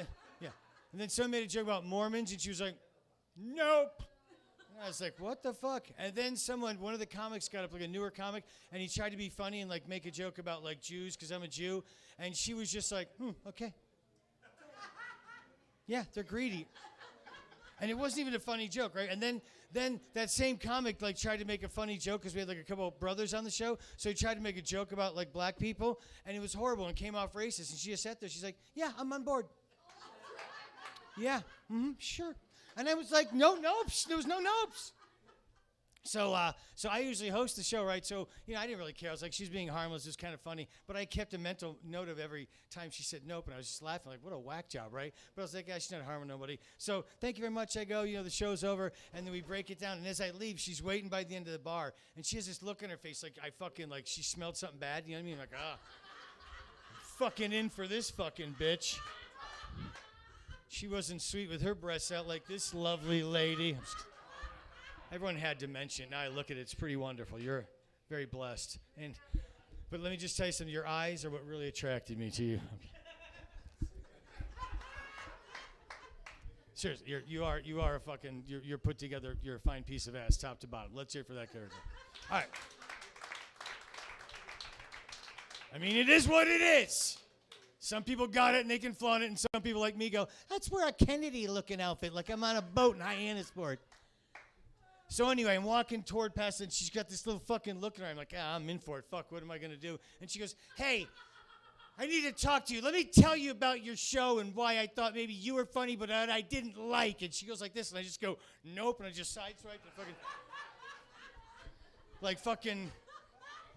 then someone made a joke about Mormons, and she was like, nope. And I was like, what the fuck? And then one of the comics got up, like a newer comic, and he tried to be funny and like make a joke about like Jews, because I'm a Jew. And she was just like, okay. Yeah, they're greedy. And it wasn't even a funny joke, right? And then that same comic like tried to make a funny joke because we had like a couple of brothers on the show. So he tried to make a joke about like black people, and it was horrible and came off racist. And she just sat there. She's like, yeah, I'm on board. Yeah, sure. And I was like, no nopes. There was no nopes. So I usually host the show, right? So, I didn't really care. I was like, she's being harmless. It was kind of funny. But I kept a mental note of every time she said nope, and I was just laughing like, what a whack job, right? But I was like, yeah, she's not harming nobody. So thank you very much. I go, the show's over, and then we break it down. And as I leave, she's waiting by the end of the bar, and she has this look on her face like she smelled something bad. You know what I mean? Like, fucking in for this fucking bitch. She wasn't sweet with her breasts out like this lovely lady. Everyone had dementia. Now I look at it, it's pretty wonderful. You're very blessed. But let me just tell you something. Your eyes are what really attracted me to you. Seriously, you are a fucking, you're put together, you're a fine piece of ass, top to bottom. Let's hear it for that character. All right. I mean, it is what it is. Some people got it and they can flaunt it, and some people like me go, let's wear a Kennedy-looking outfit like I'm on a boat in Hyannisport. So anyway, I'm walking toward past it, and she's got this little fucking look at her. I'm like, I'm in for it. Fuck, what am I going to do? And she goes, hey, I need to talk to you. Let me tell you about your show and why I thought maybe you were funny, but I didn't like. And she goes like this, and I just go, nope, and I just sideswipe and fucking, like fucking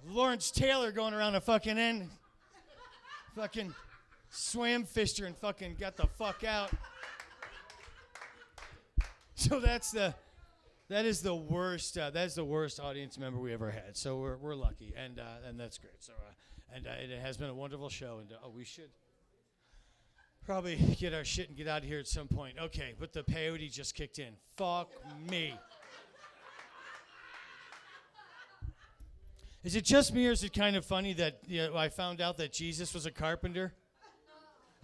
Lawrence Taylor going around a fucking end. Fucking swam fished her and fucking got the fuck out. So that is the worst audience member we ever had. So we're lucky, and that's great. So it has been a wonderful show, and we should probably get our shit and get out of here at some point. Okay, but the peyote just kicked in. Fuck me. Is it just me, or is it kind of funny that I found out that Jesus was a carpenter?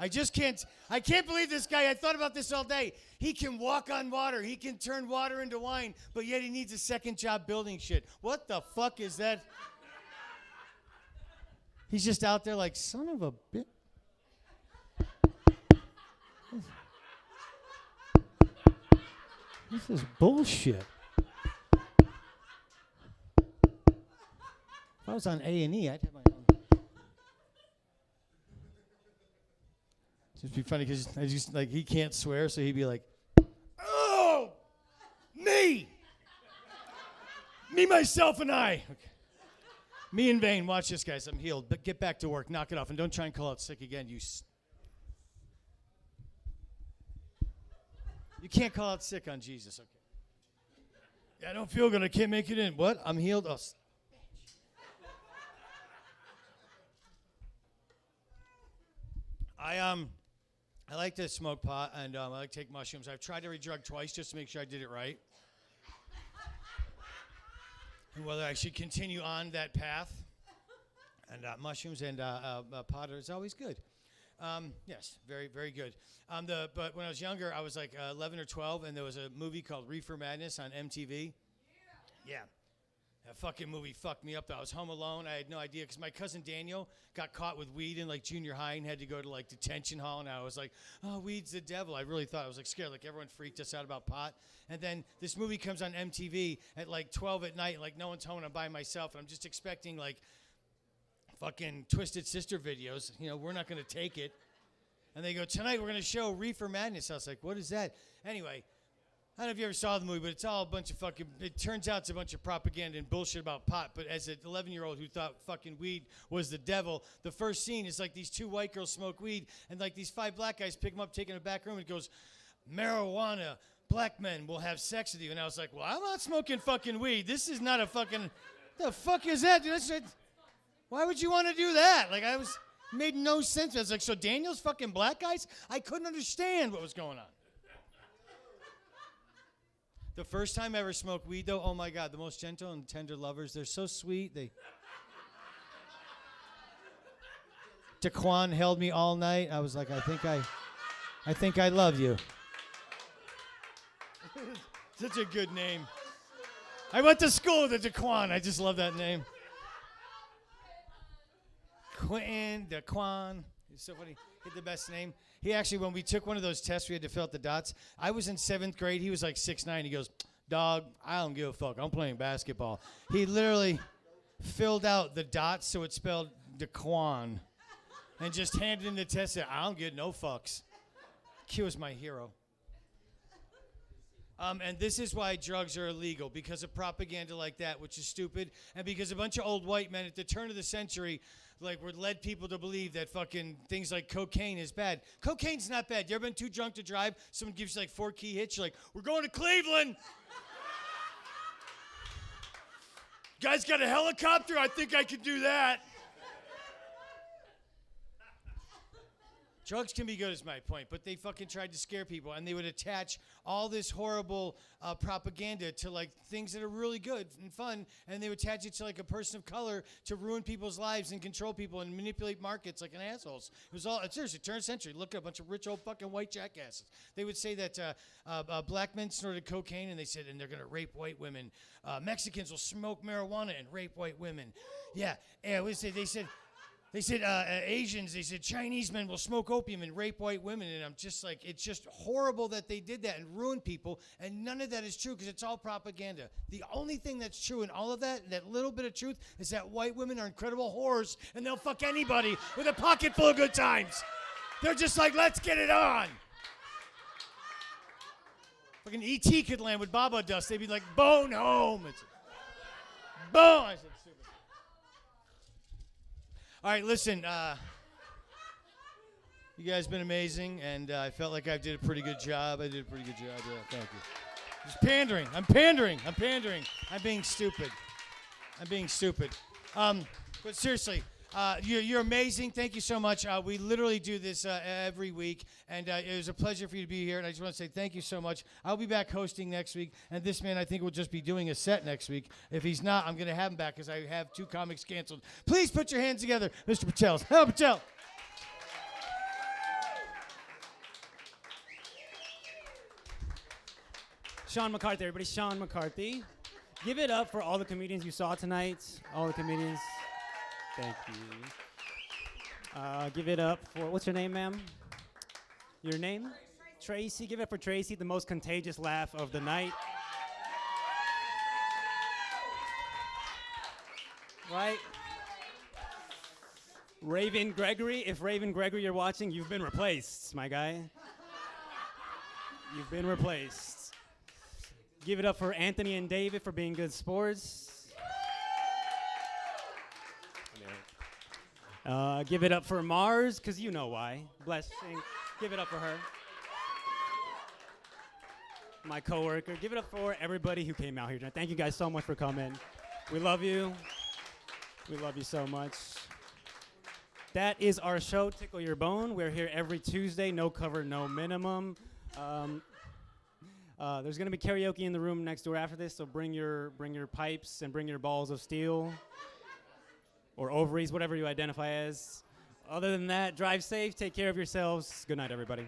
I can't believe this guy. I thought about this all day. He can walk on water. He can turn water into wine, but yet he needs a second job building shit. What the fuck is that? He's just out there like, son of a bitch. This is bullshit. If I was on A&E, I'd have my own. Just be funny because I just like he can't swear, so he'd be like, "Oh, me, myself, and I." Okay. Me in vain. Watch this, guys. I'm healed, but get back to work. Knock it off, and don't try and call out sick again. You can't call out sick on Jesus. Okay. Yeah, I don't feel good. I can't make it in. What? I'm healed. Oh, I like to smoke pot and I like to take mushrooms. I've tried every drug twice just to make sure I did it right. And whether I should continue on that path. And mushrooms and pot is always good. Yes, very, very good. But when I was younger, I was like 11 or 12, and there was a movie called Reefer Madness on MTV. Yeah. That fucking movie fucked me up, though. I was home alone. I had no idea, because my cousin Daniel got caught with weed in, like, junior high and had to go to, like, detention hall, and I was like, oh, weed's the devil. I really thought. I was, like, scared. Like, everyone freaked us out about pot. And then this movie comes on MTV at, like, 12 at night, and, like, no one's home, and I'm by myself, and I'm just expecting, like, fucking Twisted Sister videos. You know, we're not going to take it. And they go, tonight we're going to show Reefer Madness. I was like, what is that? Anyway, I don't know if you ever saw the movie, but it's all a bunch of fucking, it turns out it's a bunch of propaganda and bullshit about pot. But as an 11-year-old who thought fucking weed was the devil, the first scene is like these 2 white girls smoke weed, and like these 5 black guys pick them up, take them in a back room, and it goes, marijuana, black men will have sex with you. And I was like, well, I'm not smoking fucking weed. This is not a fucking, the fuck is that, dude? Why would you want to do that? Like, made no sense. I was like, so Daniel's fucking black guys? I couldn't understand what was going on. The first time I ever smoked weed, though, oh my God, the most gentle and tender lovers. They're so sweet. Daquan held me all night. I was like, I think I love you. Such a good name. I went to school with Daquan. I just love that name. Quentin, Daquan. He's so funny. He had the best name. He actually, when we took one of those tests, we had to fill out the dots. I was in 7th grade. He was like 6'9". He goes, dog, I don't give a fuck. I'm playing basketball. He literally filled out the dots so it spelled Daquan and just handed in the test. Said, I don't give no fucks. Q is my hero. And this is why drugs are illegal, because of propaganda like that, which is stupid, and because a bunch of old white men at the turn of the century were led people to believe that fucking things like cocaine is bad. Cocaine's not bad. You ever been too drunk to drive? Someone gives you like 4 key hits. You're like, we're going to Cleveland. Guys got a helicopter? I think I can do that. Drugs can be good is my point, but they fucking tried to scare people, and they would attach all this horrible propaganda to like things that are really good and fun, and they would attach it to like a person of color to ruin people's lives and control people and manipulate markets like an assholes. It was all, seriously, turn of the century. Look at a bunch of rich old fucking white jackasses. They would say that black men snorted cocaine, and they said, and they're going to rape white women. Mexicans will smoke marijuana and rape white women. Yeah, They said Asians, they said Chinese men will smoke opium and rape white women. And I'm just like, it's just horrible that they did that and ruined people. And none of that is true because it's all propaganda. The only thing that's true in all of that, that little bit of truth, is that white women are incredible whores and they'll fuck anybody with a pocket full of good times. They're just like, let's get it on. Fucking E.T. could land with Baba dust. They'd be like, bone home. It's boom. I said, stupid. All right, listen, you guys been amazing, and I felt like I did a pretty good job. I did a pretty good job. Yeah, thank you. Just pandering. I'm pandering. I'm being stupid. But seriously, you're amazing. Thank you so much. We literally do this every week, and it was a pleasure for you to be here, and I just want to say thank you so much. I'll be back hosting next week, and this man I think will just be doing a set next week. If he's not, I'm going to have him back because I have 2 comics canceled. Please put your hands together, Mr. Patel. Hello, Patel. Sean McCarthy, everybody. Sean McCarthy. Give it up for all the comedians you saw tonight. All the comedians. Thank you. Give it up for, what's your name, ma'am? Your name? Tracy. Give it up for Tracy, the most contagious laugh of the night. Right? Raven Gregory. If Raven Gregory you're watching, you've been replaced, my guy. You've been replaced. Give it up for Anthony and David for being good sports. Give it up for Mars, because you know why. Blessing. Give it up for her. my coworker. Give it up for everybody who came out here tonight. Thank you guys so much for coming. We love you. We love you so much. That is our show, Tickle Your Bone. We're here every Tuesday, no cover, no minimum. There's gonna be karaoke in the room next door after this, so bring your pipes and bring your balls of steel or ovaries, whatever you identify as. Other than that, drive safe, take care of yourselves. Good night, everybody.